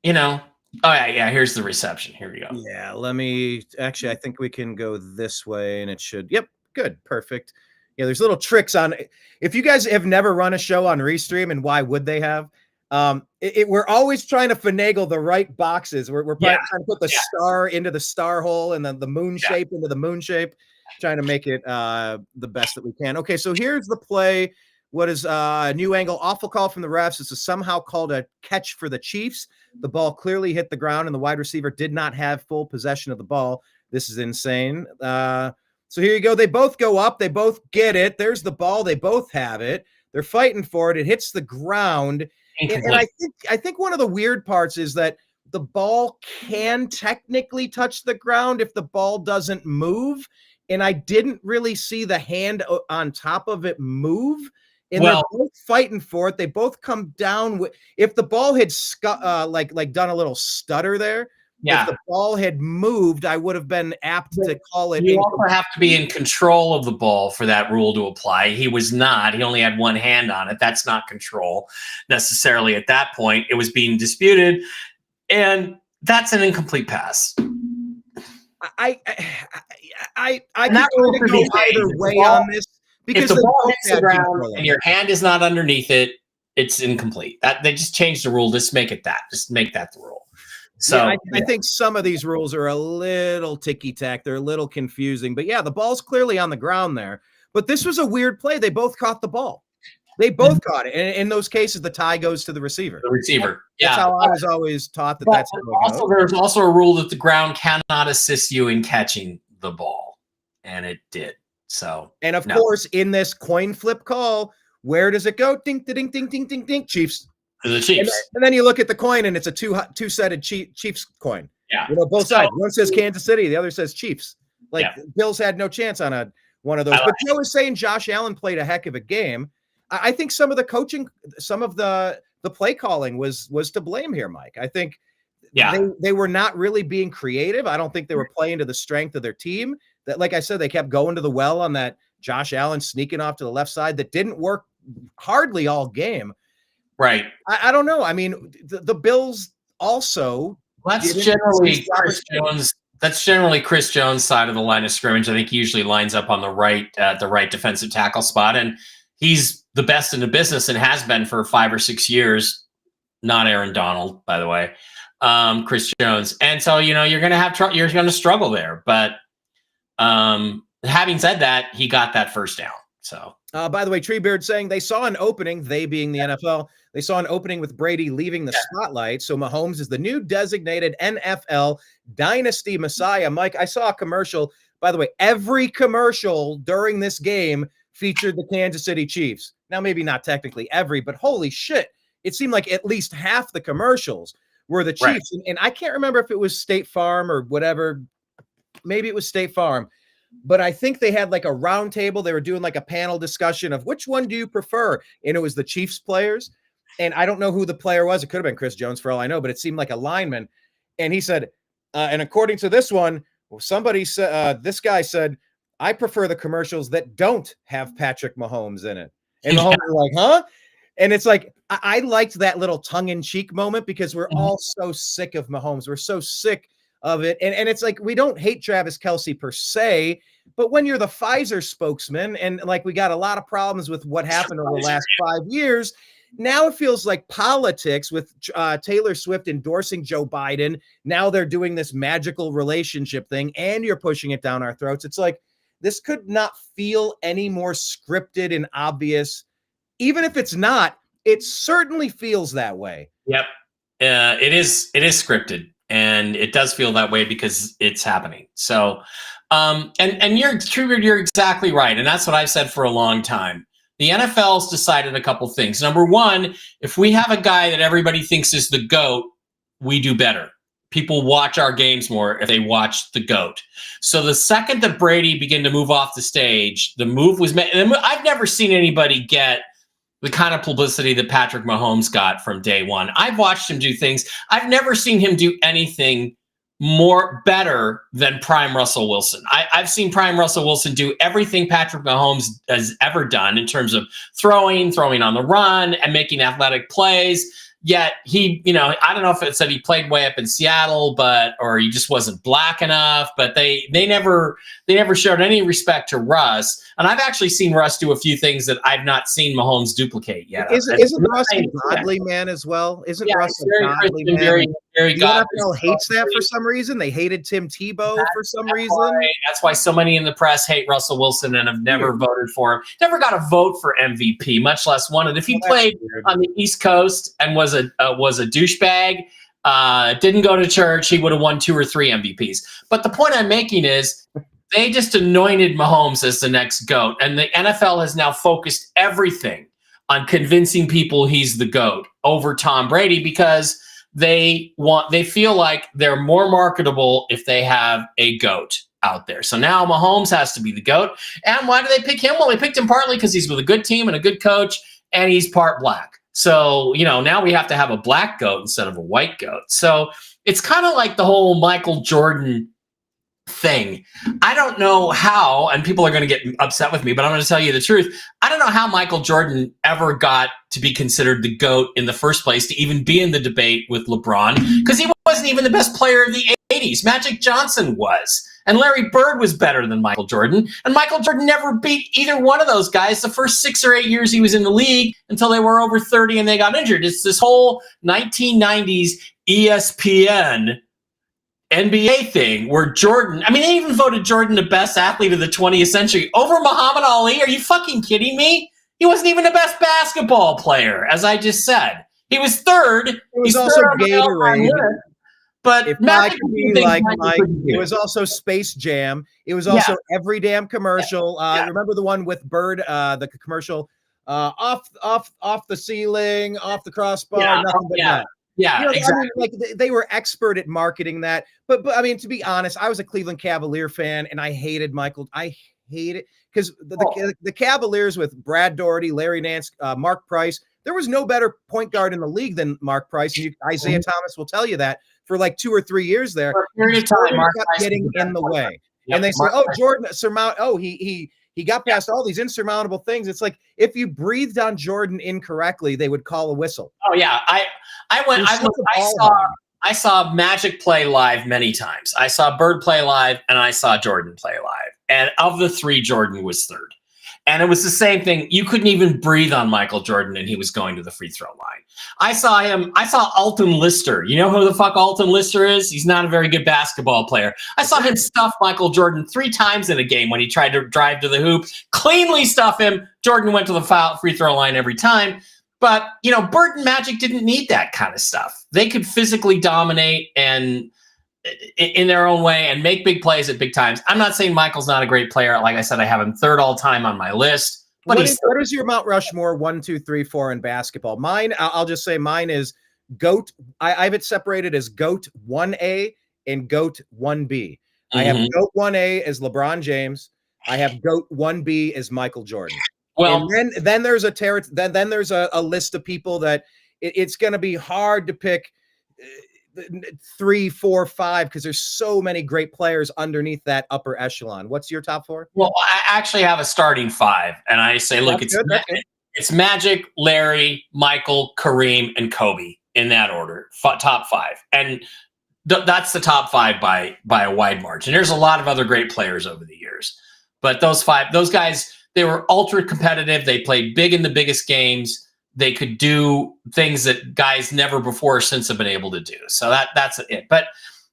oh yeah, here's the reception. Here we go. Yeah, I think we can go this way and it should. Yep, good, perfect. Yeah, there's little tricks on. If you guys have never run a show on Restream, and why would they have? We're always trying to finagle the right boxes. We're trying to put the star into the star hole and then the moon shape into the moon shape, trying to make it the best that we can. Okay, so here's the play. What is a new angle? Awful call from the refs. This is somehow called a catch for the Chiefs. The ball clearly hit the ground and the wide receiver did not have full possession of the ball. This is insane. So here you go. They both go up. They both get it. There's the ball. They both have it. They're fighting for it. It hits the ground. And I think one of the weird parts is that the ball can technically touch the ground if the ball doesn't move. And I didn't really see the hand on top of it move. And they're both fighting for it. They both come down with. If the ball had like done a little stutter there, if the ball had moved, I would have been apt to call it. You also have to be in control of the ball for that rule to apply. He was not. He only had one hand on it. That's not control necessarily at that point. It was being disputed, and that's an incomplete pass. I can go either way on this. Because if the ball hits the ground and your hand is not underneath it, it's incomplete. They just changed the rule. Just make it that. Just make that the rule. So I think some of these rules are a little ticky-tack. They're a little confusing. But yeah, the ball's clearly on the ground there. But this was a weird play. They both caught the ball. They both caught it. And in those cases, the tie goes to the receiver. The receiver. That's how I was always taught that's how it goes. There's also a rule that the ground cannot assist you in catching the ball. And it did. So, and of course, in this coin flip call, where does it go? Ding, ding, ding, ding, ding, ding. Chiefs. To the Chiefs. And then you look at the coin, and it's a two-sided Chiefs coin. Yeah. Both sides. One says Kansas City, the other says Chiefs. Bills had no chance on one of those. But Joe was saying Josh Allen played a heck of a game. I think some of the coaching, some of the play calling was to blame here, Mike. I think they were not really being creative. I don't think they were playing to the strength of their team. That, like I said, they kept going to the well on that Josh Allen sneaking off to the left side. That didn't work hardly all game. Right. I don't know. I mean, the Bills also. That's generally Chris Jones. That's generally Chris Jones' side of the line of scrimmage. I think he usually lines up on the right defensive tackle spot, and he's the best in the business and has been for 5 or 6 years. Not Aaron Donald, by the way. Chris Jones, and so you're going to have you're going to struggle there. But having said that, he got that first down. So, by the way, Treebeard saying they saw an opening. They being the NFL, they saw an opening with Brady leaving the spotlight. So Mahomes is the new designated NFL dynasty messiah. Mike, I saw a commercial. By the way, every commercial during this game featured the Kansas City Chiefs. Now, maybe not technically every, but holy shit, it seemed like at least half the commercials were the Chiefs. Right. And I can't remember if it was State Farm or whatever. Maybe it was State Farm. But I think they had like a round table. They were doing like a panel discussion of which one do you prefer? And it was the Chiefs players. And I don't know who the player was. It could have been Chris Jones for all I know, but it seemed like a lineman. And he said, and according to this one, somebody said, this guy said, I prefer the commercials that don't have Patrick Mahomes in it. And Mahomes was like, huh? And it's like, I liked that little tongue-in-cheek moment because we're all so sick of Mahomes. We're so sick of it. And it's like, we don't hate Travis Kelce per se, but when you're the Pfizer spokesman, and like we got a lot of problems with what happened over the last 5 years, now it feels like politics with Taylor Swift endorsing Joe Biden. Now they're doing this magical relationship thing, and you're pushing it down our throats. It's like, this could not feel any more scripted and obvious. Even if it's not, it certainly feels that way. Yep. It is scripted, and it does feel that way because it's happening. So, and you're exactly right. And that's what I've said for a long time. The NFL's decided a couple things. Number one, if we have a guy that everybody thinks is the GOAT, we do better. People watch our games more if they watch the GOAT. So the second that Brady began to move off the stage, the move was made. I've never seen anybody get the kind of publicity that Patrick Mahomes got from day one. I've watched him do things. I've never seen him do anything better than prime Russell Wilson. I've seen prime Russell Wilson do everything Patrick Mahomes has ever done in terms of throwing on the run and making athletic plays. Yet he, I don't know if it said he played way up in Seattle, or he just wasn't black enough, but they never showed any respect to Russ. And I've actually seen Russ do a few things that I've not seen Mahomes duplicate yet. Isn't Russ a godly man as well? Isn't Russ a godly man? Very godly. The NFL hates that for some reason. They hated Tim Tebow for some reason. That's why so many in the press hate Russell Wilson and have never voted for him. Never got a vote for MVP, much less won it. If he played on the East Coast and was a douchebag, didn't go to church, he would have won 2 or 3 MVPs. But the point I'm making is they just anointed Mahomes as the next GOAT, and the NFL has now focused everything on convincing people he's the GOAT over Tom Brady because they feel like they're more marketable if they have a GOAT out there. So now Mahomes has to be the GOAT. And why do they pick him? Well, they picked him partly because he's with a good team and a good coach, and he's part black. So, now we have to have a black GOAT instead of a white GOAT. So it's kind of like the whole Michael Jordan thing. I don't know how, and people are going to get upset with me, but I'm going to tell you the truth. I don't know how Michael Jordan ever got to be considered the GOAT in the first place, to even be in the debate with LeBron, because he wasn't even the best player of the 80s. Magic Johnson was. And Larry Bird was better than Michael Jordan. And Michael Jordan never beat either one of those guys the first 6 or 8 years he was in the league until they were over 30 and they got injured. It's this whole 1990s ESPN NBA thing where Jordan, they even voted Jordan the best athlete of the 20th century over Muhammad Ali. Are you fucking kidding me? He wasn't even the best basketball player, as I just said. He was third. It was also Gatorade. But if I could be like Mike, it was also Space Jam. It was also every damn commercial. Remember the one with Bird, the commercial off the ceiling, off the crossbar, Yeah, nothing but yeah. that. Yeah, You know, exactly. I mean, like they were expert at marketing that, but I mean, to be honest, I was a Cleveland Cavalier fan, and I hated Michael. I hate it because the Cavaliers with Brad Daugherty, Larry Nance, Mark Price. There was no better point guard in the league than Mark Price, and Isaiah Thomas will tell you that for like 2 or 3 years there. For a period of time, Jordan Mark kept Price getting was the in best the point way, guard. Yep, and they say, Mark "Oh, Price. Jordan surmount. Oh, he got past all these insurmountable things." It's like if you breathed on Jordan incorrectly, they would call a whistle. Oh yeah, I saw Magic play live many times. I saw Bird play live, and I saw Jordan play live. And of the three, Jordan was third. And it was the same thing. You couldn't even breathe on Michael Jordan, and he was going to the free throw line. I saw Alton Lister. You know who the fuck Alton Lister is? He's not a very good basketball player. I saw him stuff Michael Jordan 3 times in a game when he tried to drive to the hoop, cleanly stuff him. Jordan went to the free throw line every time. But, you know, Bird and Magic didn't need that kind of stuff. They could physically dominate and in their own way and make big plays at big times. I'm not saying Michael's not a great player. Like I said, I have him third all time on my list. But what is your Mount Rushmore 1, 2, 3, 4 in basketball? Mine, I'll just say mine is GOAT. I have it separated as GOAT 1A and GOAT 1B. Mm-hmm. I have GOAT 1A as LeBron James. I have GOAT 1B as Michael Jordan. Well, and then there's then there's a list of people that it's going to be hard to pick 3, 4, 5 because there's so many great players underneath that upper echelon. What's your top 4? Well, I actually have a starting 5, and I say, look, it's Magic, Larry, Michael, Kareem, and Kobe in that order, top 5, and that's the top 5 by a wide margin. There's a lot of other great players over the years, but those guys. They were ultra competitive. They played big in the biggest games. They could do things that guys never before or since have been able to do. So that's it. But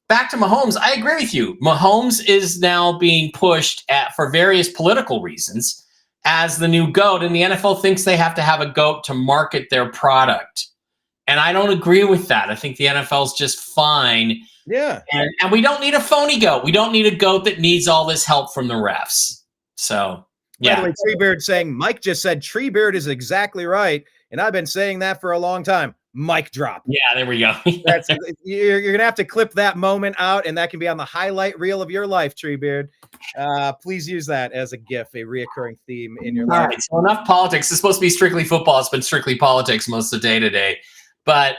back to Mahomes, I agree with you. Mahomes is now being pushed for various political reasons as the new GOAT, and the NFL thinks they have to have a GOAT to market their product. And I don't agree with that. I think the NFL is just fine. Yeah. And we don't need a phony GOAT. We don't need a GOAT that needs all this help from the refs. So... By the way, Treebeard saying Mike just said Treebeard is exactly right, and I've been saying that for a long time. Mic drop. Yeah, there we go. You're gonna have to clip that moment out, and that can be on the highlight reel of your life, Treebeard. Please use that as a GIF, a reoccurring theme in your life. Right, so enough politics. It's supposed to be strictly football. It's been strictly politics most of the day today. But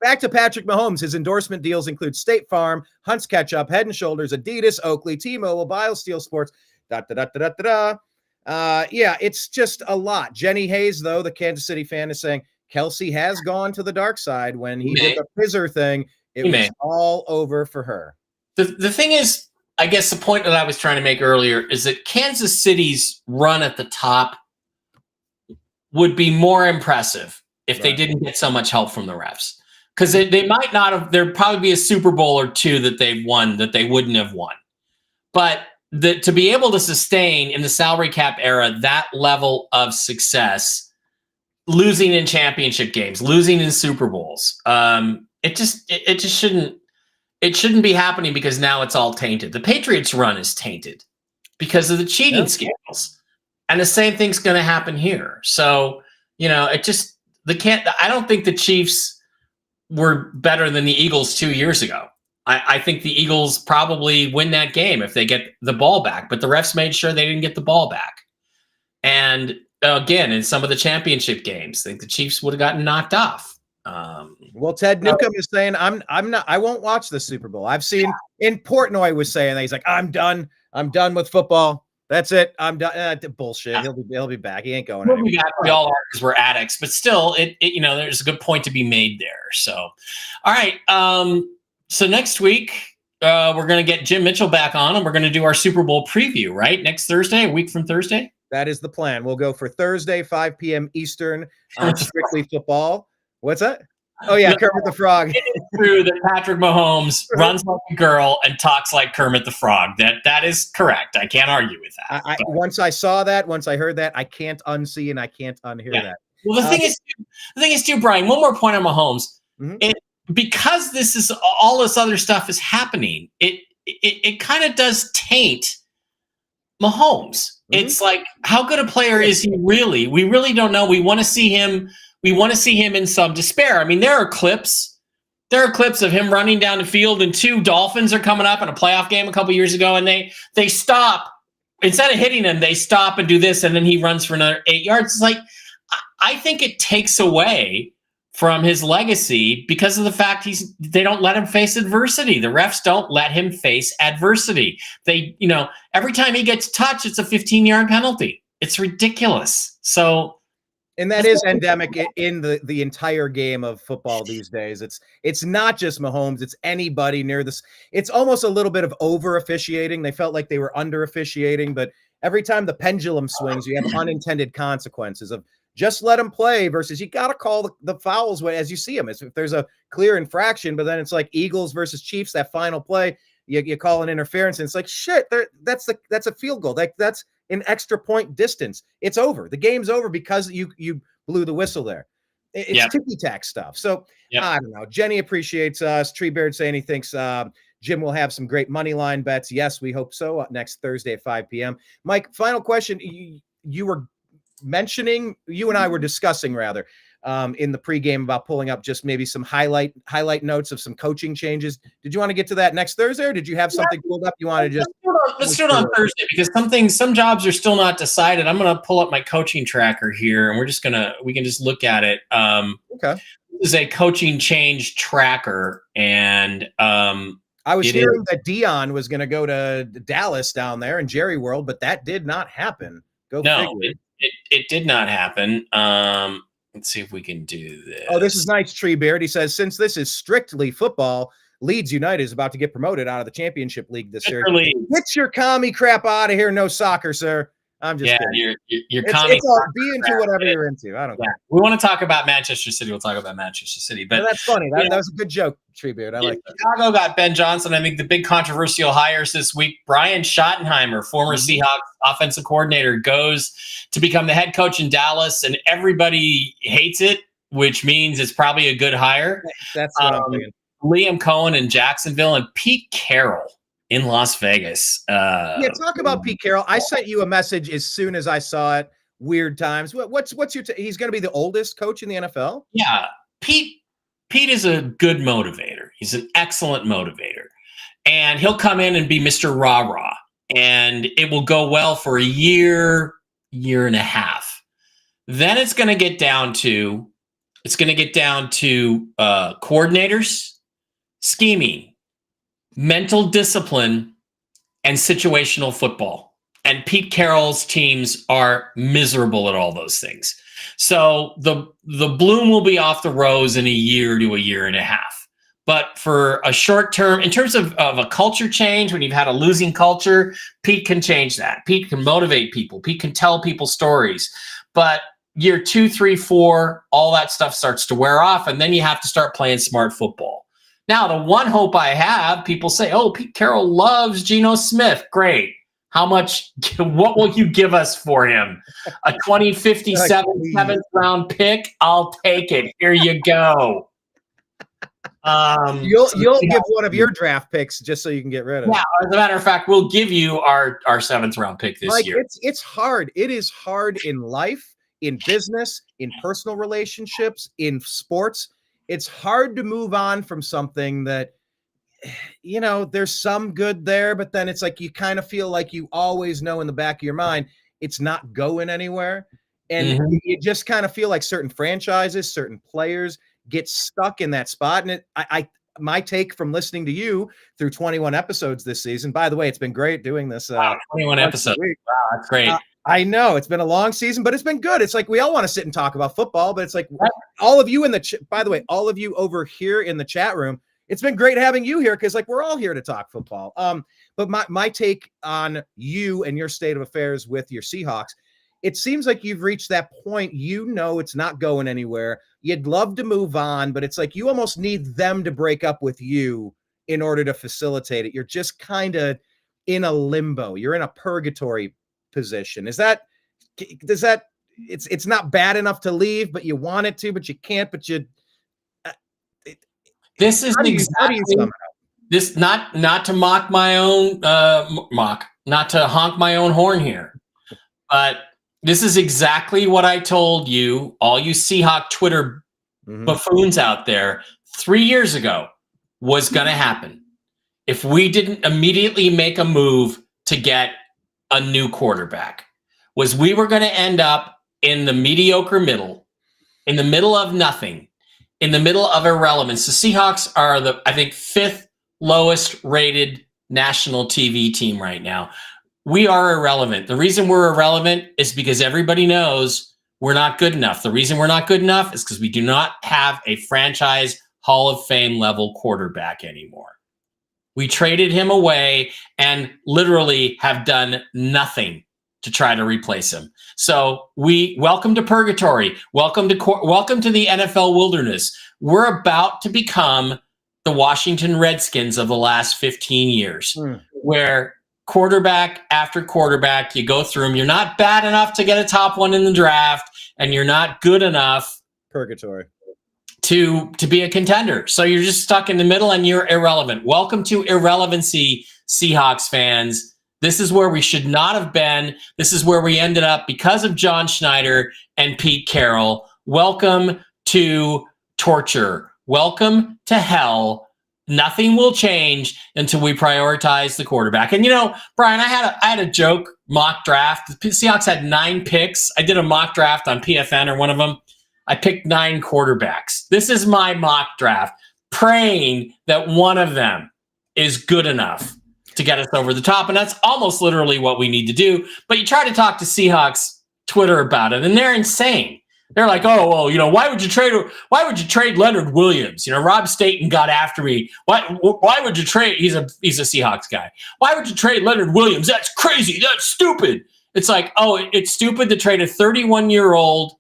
back to Patrick Mahomes. His endorsement deals include State Farm, Hunt's Ketchup, Head & Shoulders, Adidas, Oakley, T-Mobile, BioSteel Sports. Yeah, it's just a lot. Jenny Hayes, though, the Kansas City fan, is saying Kelsey has gone to the dark side. When he did the Pizzer thing, it was all over for her. The thing is, I guess the point that I was trying to make earlier is that Kansas City's run at the top would be more impressive if they didn't get so much help from the refs. Because they might not have, there'd probably be a Super Bowl or 2 that they've won that they wouldn't have won. But to be able to sustain in the salary cap era that level of success, losing in championship games, losing in Super Bowls, it just shouldn't be happening because now it's all tainted. The Patriots run is tainted because of the cheating scandals, and the same thing's going to happen here. So I don't think the Chiefs were better than the Eagles 2 years ago. I think the Eagles probably win that game if they get the ball back, but the refs made sure they didn't get the ball back. And again, in some of the championship games, I think the Chiefs would have gotten knocked off. Well, Ted Newcomb is saying, I won't watch the Super Bowl. I've seen in Portnoy was saying that he's like, I'm done with football. That's it. I'm done. Bullshit. Yeah. He'll be back. He ain't going anywhere. We all are because we're addicts, but still, there's a good point to be made there. So, all right. So next week, we're going to get Jim Mitchell back on, and we're going to do our Super Bowl preview, right? Next Thursday, a week from Thursday? That is the plan. We'll go for Thursday, 5 p.m. Eastern on Strictly Football. What's that? Oh, yeah, Kermit the Frog. It is true that Patrick Mahomes runs like a girl and talks like Kermit the Frog. That is correct. I can't argue with that. Once I saw that, once I heard that, I can't unsee and I can't unhear that. Well, the thing is too, Brian, one more point on Mahomes. Mm-hmm. Because this is all this other stuff is happening, it kind of does taint Mahomes. It's like, how good a player is he really? We really don't know. We want to see him. We want to see him in some despair. I mean, there are clips. There are clips of him running down the field, and 2 Dolphins are coming up in a playoff game a couple years ago, and they stop. Instead of hitting him, they stop and do this, and then he runs for another 8 yards. It's like, I think it takes away from his legacy because of the fact they don't let him face adversity. The refs don't let him face adversity. Every time he gets touched, it's a 15-yard penalty. It's ridiculous. So, and that is endemic in the entire game of football these days. It's not just Mahomes, it's anybody near this. It's almost a little bit of over officiating. They felt like they were under officiating, but every time the pendulum swings, you have unintended consequences of just let them play versus you got to call the fouls as you see them. If there's a clear infraction, but then it's like Eagles versus Chiefs, that final play, you call an interference, and it's like, shit, that's a field goal. That's an extra point distance. It's over. The game's over because you blew the whistle there. It's ticky-tack stuff. So I don't know. Jenny appreciates us. Treebeard saying he thinks Jim will have some great money line bets. Yes, we hope so. Next Thursday at 5 p.m. Mike, final question. You were mentioning, you and I were discussing rather in the pregame about pulling up just maybe some highlight notes of some coaching changes. Did you want to get to that next Thursday, or did you have something pulled up you want to just let's do it on Thursday, because some jobs are still not decided. I'm going to pull up my coaching tracker here, and we can just look at it. Okay. This is a coaching change tracker, and I was hearing that Dion was going to go to Dallas down there in Jerry World, but that did not happen. It did not happen. Let's see if we can do this. Oh, this is nice, Treebeard. He says, since this is strictly football, Leeds United is about to get promoted out of the championship league this year. Get your commie crap out of here. No soccer, sir. I'm just kidding. You're commie. Be into whatever you're into. I don't care. We want to talk about Manchester City. We'll talk about Manchester City. But that's funny. That was a good joke, Treebeard. I like that. Chicago got Ben Johnson. I think the big controversial hires this week, Brian Schottenheimer, former Seahawks offensive coordinator, goes to become the head coach in Dallas, and everybody hates it, which means it's probably a good hire. That's what I'm thinking. Liam Cohen in Jacksonville, and Pete Carroll in Las Vegas. Talk about Pete Carroll. I sent you a message as soon as I saw it. Weird times. What's your he's going to be the oldest coach in the NFL? Yeah. Pete is a good motivator. He's an excellent motivator. And he'll come in and be Mr. Rah-Rah. And it will go well for a year and a half. Then it's going to get down to coordinators, scheming, mental discipline, and situational football. And Pete Carroll's teams are miserable at all those things. So the bloom will be off the rose in a year to a year and a half. But for a short term, in terms of a culture change, when you've had a losing culture, Pete can change that. Pete can motivate people. Pete can tell people stories. But year 2, 3, 4, all that stuff starts to wear off, and then you have to start playing smart football. Now, the one hope I have, people say, oh, Pete Carroll loves Geno Smith. Great. How much, what will you give us for him? A 2057 7th round pick? I'll take it. Here you go. You'll give one of your draft picks just so you can get rid of it. Yeah, as a matter of fact, we'll give you our 7th round pick this year. It's hard. It is hard in life, in business, in personal relationships, in sports. It's hard to move on from something that, there's some good there, but then it's like you kind of feel like you always know in the back of your mind it's not going anywhere. And you just kind of feel like certain franchises, certain players get stuck in that spot. And my take from listening to you through 21 episodes this season, by the way, it's been great doing this. 21 episodes. Wow, that's great. I know it's been a long season, but it's been good. It's like we all want to sit and talk about football, but it's like all of you by the way, all of you over here in the chat room, it's been great having you here because like we're all here to talk football. But my take on you and your state of affairs with your Seahawks, it seems like you've reached that point. It's not going anywhere. You'd love to move on, but it's like you almost need them to break up with you in order to facilitate it. You're just kind of in a limbo. You're in a purgatory position. It's not bad enough to leave, but you want it to, but you can't, but you. This is exactly this not to mock my own not to honk my own horn here, but this is exactly what I told you, all you Seahawk Twitter buffoons out there, 3 years ago was going to happen if we didn't immediately make a move to get a new quarterback. Was we were going to end up in the mediocre middle, in the middle of nothing, in the middle of irrelevance. The Seahawks are the, I think, 5th lowest rated national TV team right now. We are irrelevant. The reason we're irrelevant is because everybody knows we're not good enough. The reason we're not good enough is because we do not have a franchise Hall of Fame level quarterback anymore. We traded him away and literally have done nothing to try to replace him. So welcome to purgatory. Welcome to the NFL wilderness. We're about to become the Washington Redskins of the last 15 years, where quarterback after quarterback, you go through them. You're not bad enough to get a top one in the draft, and you're not good enough purgatory to be a contender. So you're just stuck in the middle and you're irrelevant. Welcome to irrelevancy, Seahawks fans. This is where we should not have been. This is where we ended up because of John Schneider and Pete Carroll. Welcome to torture. Welcome to hell. Nothing will change until we prioritize the quarterback. And, you know, Brian, I had a joke mock draft. The Seahawks had 9 picks. I did a mock draft on PFN or one of them. I picked 9 quarterbacks. This is my mock draft, praying that one of them is good enough to get us over the top. And that's almost literally what we need to do. But you try to talk to Seahawks Twitter about it, and they're insane. They're like, oh, well, you know, why would you trade Leonard Williams? You know, Rob Staten got after me. Why would you trade? He's a Seahawks guy. Why would you trade Leonard Williams? That's crazy. That's stupid. It's like, oh, it's stupid to trade a 31-year-old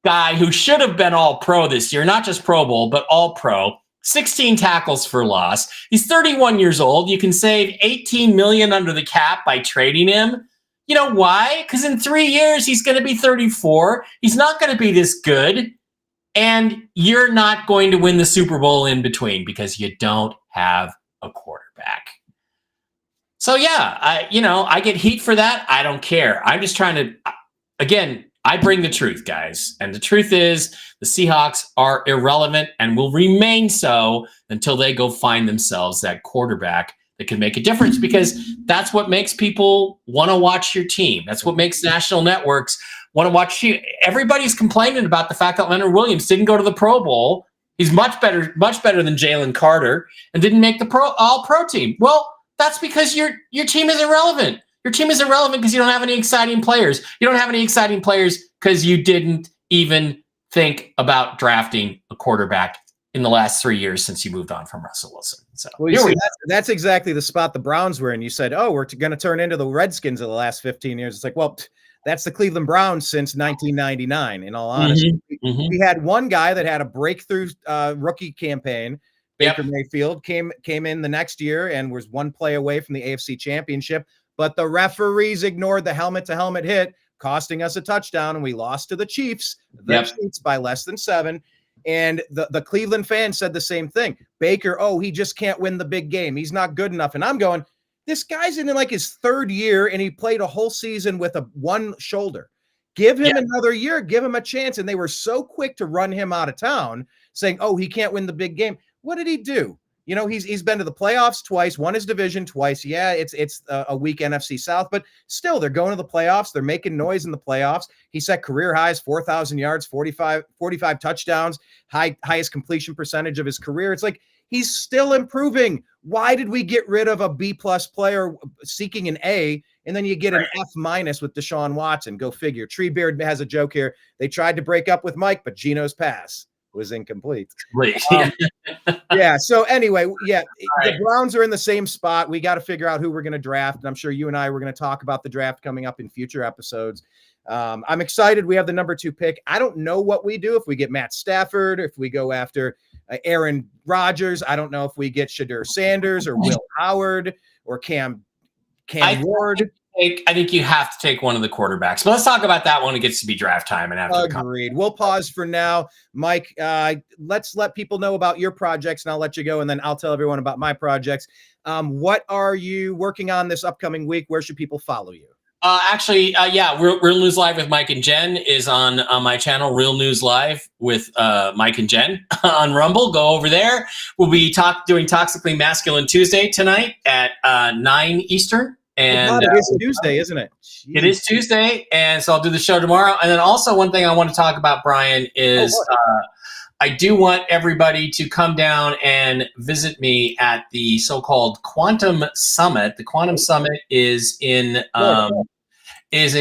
guy who should have been all pro this year, not just Pro Bowl, but all pro. 16 tackles for loss. He's 31 years old. You can save $18 million under the cap by trading him. You know why? Because in 3 years, he's going to be 34. He's not going to be this good. And you're not going to win the Super Bowl in between because you don't have a quarterback. So, yeah, I get heat for that. I don't care. I'm just trying to, again, I bring the truth, guys. And the truth is the Seahawks are irrelevant and will remain so until they go find themselves that quarterback that can make a difference, because that's what makes people want to watch your team. That's what makes national networks want to watch you. Everybody's complaining about the fact that Leonard Williams didn't go to the Pro Bowl. He's much better than Jalen Carter, and didn't make the all-pro team. Well, that's because your team is irrelevant. Your team is irrelevant because you don't have any exciting players. You don't have any exciting players because you didn't even think about drafting a quarterback in the last 3 years since you moved on from Russell Wilson. So that's exactly the spot the Browns were in. You said, oh, we're going to turn into the Redskins of the last 15 years. It's like, well, that's the Cleveland Browns since 1999, in all honesty. We had one guy that had a breakthrough rookie campaign. Baker Mayfield came in the next year and was one play away from the AFC Championship. But the referees ignored the helmet-to-helmet hit, costing us a touchdown, and we lost to the Chiefs, Chiefs by less than 7. And the Cleveland fans said the same thing. Baker, oh, he just can't win the big game. He's not good enough. And I'm going, this guy's in like his 3rd year, and he played a whole season with one shoulder. Give him another year. Give him a chance. And they were so quick to run him out of town, saying, oh, he can't win the big game. What did he do? You know, he's been to the playoffs twice, won his division twice. Yeah, it's a weak NFC South, but still, they're going to the playoffs. They're making noise in the playoffs. He set career highs, 4,000 yards, 45 touchdowns, highest completion percentage of his career. It's like he's still improving. Why did we get rid of a B-plus player seeking an A, and then you get an F- with Deshaun Watson? Go figure. Treebeard has a joke here. They tried to break up with Mike, but Gino's pass was incomplete. So anyway, the Browns are in the same spot. We got to figure out who we're going to draft. And I'm sure you and I were going to talk about the draft coming up in future episodes. I'm excited. We have the number 2 pick. I don't know what we do if we get Matt Stafford, if we go after Aaron Rodgers. I don't know if we get Shadur Sanders or Will Howard or Cam Ward. think you have to take one of the quarterbacks. But let's talk about that when it gets to be draft time and after. Agreed. We'll pause for now, Mike. Let's let people know about your projects, and I'll let you go, and then I'll tell everyone about my projects. What are you working on this upcoming week? Where should people follow you? Real News Live with Mike and Jen is on my channel, Real News Live with Mike and Jen on Rumble. Go over there. We'll be doing Toxically Masculine Tuesday tonight at 9 Eastern. And it is Tuesday, isn't it? Jeez. It is Tuesday, and so I'll do the show tomorrow. And then also one thing I want to talk about, Brian, is I do want everybody to come down and visit me at the so-called Quantum Summit. The Quantum Summit is in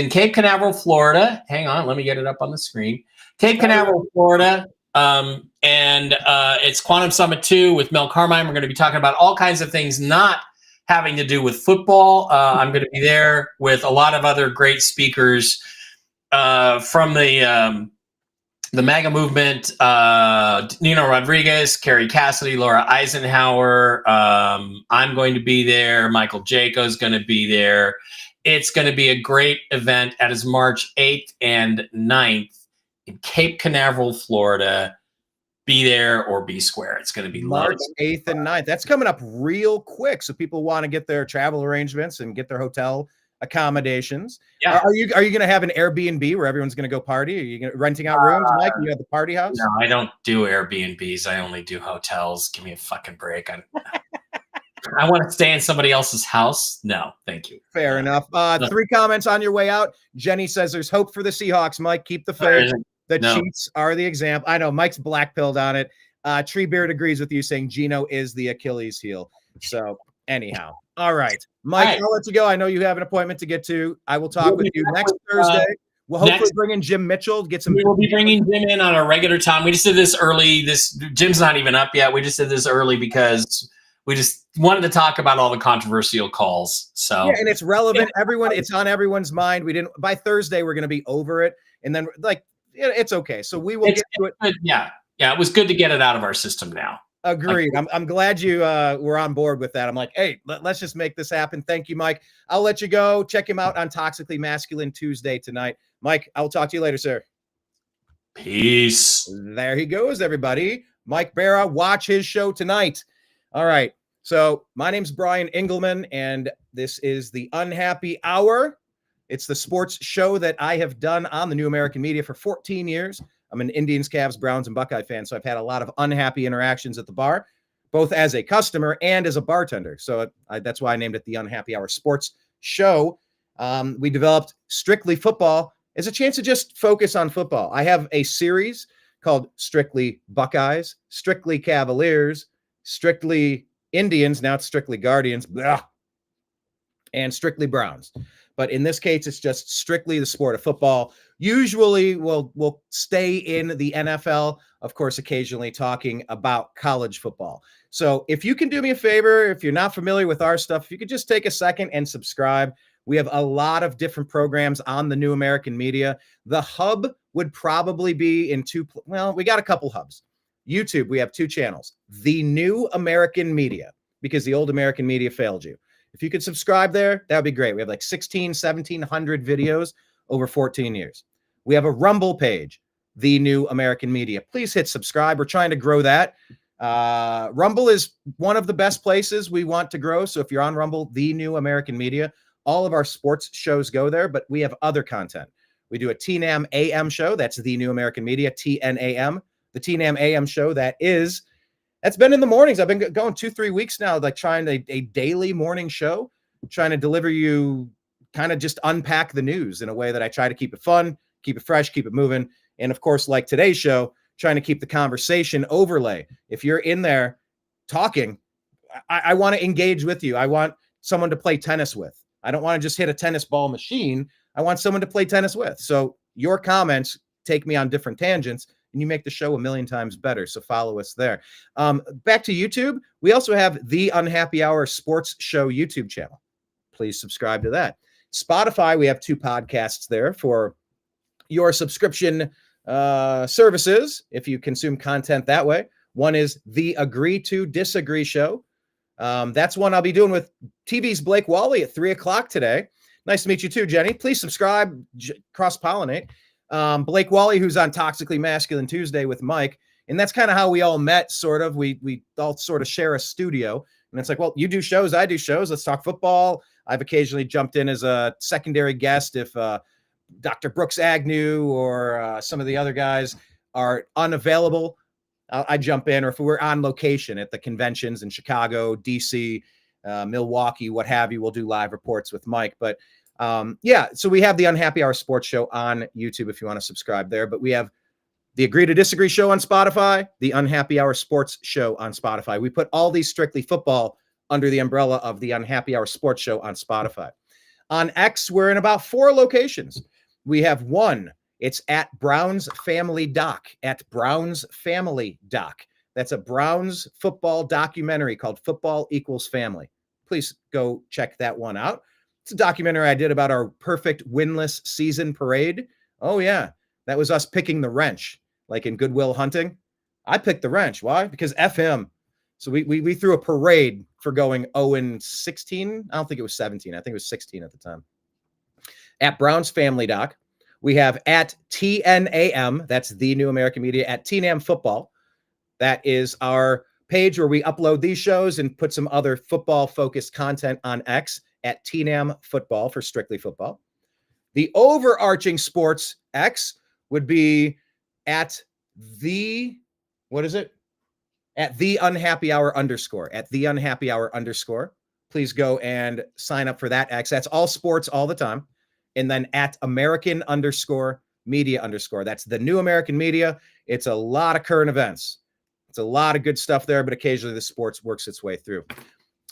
Cape Canaveral, Florida. Hang on, let me get it up on the screen. Cape Canaveral, Florida. And it's Quantum Summit 2 with Mel Carmine. We're going to be talking about all kinds of things not having to do with football. I'm going to be there with a lot of other great speakers from the MAGA movement, Nino Rodriguez, Carrie Cassidy, Laura Eisenhower. I'm going to be there. Michael Jaco's going to be there. It's going to be a great event. That is March 8th and 9th in Cape Canaveral, Florida. Be there or be square. It's going to be March 8th and 9th. That's coming up real quick. So people want to get their travel arrangements and get their hotel accommodations. Yeah. Are you going to have an Airbnb where everyone's going to go party? Are you renting out rooms, Mike? You have the party house? No, I don't do Airbnbs. I only do hotels. Give me a fucking break. I want to stay in somebody else's house. No, thank you. Fair enough. 3 comments on your way out. Jenny says there's hope for the Seahawks, Mike. Keep the faith. The Chiefs are the example. I know Mike's black-pilled on it. Treebeard agrees with you, saying Geno is the Achilles heel. So anyhow, all right, Mike, I'll let you go. I know you have an appointment to get to. I will talk with you next Thursday. We'll hopefully bring in Jim Mitchell. We will be bringing Jim in on a regular time. We just did this early. Jim's not even up yet. We just did this early because we just wanted to talk about all the controversial calls. So yeah, and it's relevant. It's on everyone's mind. By Thursday, we're going to be over it, and then it's okay. So we will get to it. Good. Yeah. It was good to get it out of our system now. Agreed. I'm glad you were on board with that. I'm like, hey, let's just make this happen. Thank you, Mike. I'll let you go. Check him out on Toxically Masculine Tuesday tonight. Mike, I will talk to you later, sir. Peace. There he goes, everybody. Mike Bara, watch his show tonight. All right. So my name's Brian Engelman, and this is the Unhappy Hour. It's the sports show that I have done on the New American Media for 14 years. I'm an Indians, Cavs, Browns, and Buckeye fan, so I've had a lot of unhappy interactions at the bar, both as a customer and as a bartender. So that's why I named it the Unhappy Hour Sports Show. We developed Strictly Football as a chance to just focus on football. I have a series called Strictly Buckeyes, Strictly Cavaliers, Strictly Indians, now it's Strictly Guardians, and Strictly Browns. But in this case, it's just strictly the sport of football. Usually we'll stay in the NFL, of course, occasionally talking about college football. So if you can do me a favor, if you're not familiar with our stuff, if you could just take a second and subscribe. We have a lot of different programs on the New American Media. The hub would probably be in we got a couple hubs. YouTube, we have 2 channels. The New American Media, because the old American Media failed you. If you could subscribe there, that would be great. We have like 1,700 videos over 14 years. We have a Rumble page, The New American Media. Please hit subscribe. We're trying to grow that. Rumble is one of the best places we want to grow. So if you're on Rumble, The New American Media, all of our sports shows go there, but we have other content. We do a TNAM AM show. That's The New American Media, TNAM. The TNAM AM show, that's been in the mornings. I've been going 2-3 weeks now, like trying a daily morning show, trying to deliver you kind of just unpack the news in a way that I try to keep it fun, keep it fresh, keep it moving. And of course, like today's show, trying to keep the conversation overlay. If you're in there talking, I want to engage with you. I want someone to play tennis with. I don't want to just hit a tennis ball machine. I want someone to play tennis with. So your comments take me on different tangents, and you make the show a million times better. So follow us there. Back to YouTube. We also have the Unhappy Hour Sports Show YouTube channel. Please subscribe to that. Spotify, we have 2 podcasts there for your subscription services if you consume content that way. One is the Agree to Disagree Show. That's one I'll be doing with TV's Blake Wally at 3:00 today. Nice to meet you too, Jenny. Please subscribe, cross-pollinate. Blake Wally, who's on Toxically Masculine Tuesday with Mike. And that's kind of how we all met, sort of. We all sort of share a studio. And it's like, well, you do shows, I do shows. Let's talk football. I've occasionally jumped in as a secondary guest if Dr. Brooks Agnew or some of the other guys are unavailable. I jump in, or if we're on location at the conventions in Chicago, DC, Milwaukee, what have you, we'll do live reports with Mike. But yeah, so we have the Unhappy Hour Sports Show on YouTube if you want to subscribe there. But we have the Agree to Disagree show on Spotify, the Unhappy Hour Sports Show on Spotify. We put all these Strictly Football under the umbrella of the Unhappy Hour Sports Show on Spotify. On X, we're in about 4 locations. We have one. It's at Browns Family Doc, at Browns Family Doc. That's a Browns football documentary called Football Equals Family. Please go check that one out. It's a documentary I did about our perfect winless season parade. Oh, yeah. That was us picking the wrench, like in Good Will Hunting. I picked the wrench. Why? Because F him. So we threw a parade for going 0-16. I don't think it was 17. I think it was 16 at the time. At Browns Family Doc. We have at TNAM, that's the New American Media, at TNAM Football. That is our page where we upload these shows and put some other football-focused content on X at TNAM Football for Strictly Football. The overarching sports X would be at the, what is it? At the Unhappy Hour _, at the Unhappy Hour _. Please go and sign up for that X. That's all sports all the time. And then at American _media _. That's the New American Media. It's a lot of current events. It's a lot of good stuff there, but occasionally the sports works its way through.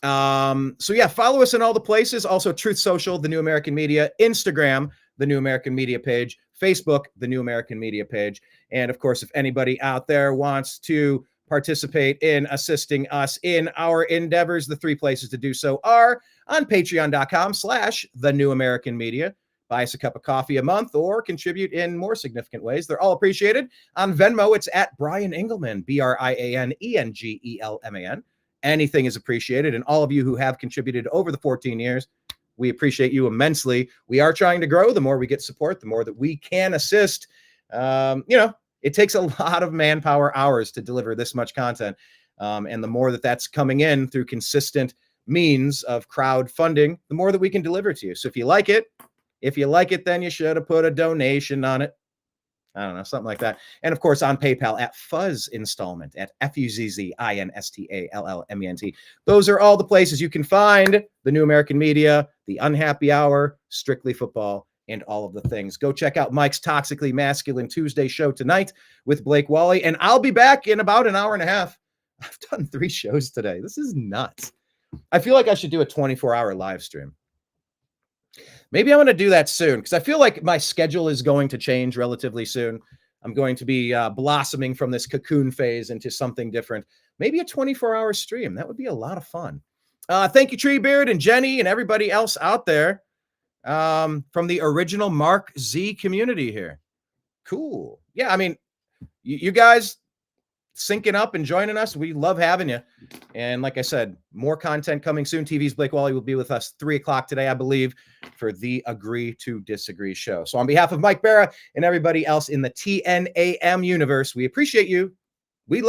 So yeah, follow us in all the places. Also Truth Social, the New American Media, Instagram, the New American Media page, Facebook, the New American Media page. And of course, if anybody out there wants to participate in assisting us in our endeavors, the 3 places to do so are on patreon.com/the New American Media. Buy us a cup of coffee a month or contribute in more significant ways. They're all appreciated. On Venmo, it's at Brian Engelman, BrianEngelman. Anything is appreciated. And all of you who have contributed over the 14 years, we appreciate you immensely. We are trying to grow. The more we get support, the more that we can assist. It takes a lot of manpower hours to deliver this much content. And the more that's coming in through consistent means of crowdfunding, the more that we can deliver to you. So if you like it, then you should have put a donation on it. I don't know, something like that. And of course, on PayPal at Fuzz Installment, at FUZZINSTALLMENT. Those are all the places you can find the New American Media, the Unhappy Hour, Strictly Football, and all of the things. Go check out Mike's Toxically Masculine Tuesday show tonight with Blake Wally, and I'll be back in about an hour and a half. I've done 3 shows today. This is nuts. I feel like I should do a 24-hour live stream. Maybe I'm going to do that soon because I feel like my schedule is going to change relatively soon. I'm going to be blossoming from this cocoon phase into something different. Maybe a 24-hour stream. That would be a lot of fun. Thank you, Treebeard and Jenny and everybody else out there from the original Mark Z community here. Cool. Yeah, I mean, you guys syncing up and joining us. We love having you. And like I said, more content coming soon. TV's Blake Wally will be with us 3:00 today, I believe, for the Agree to Disagree show. So on behalf of Mike Bara and everybody else in the TNAM universe, we appreciate you. We love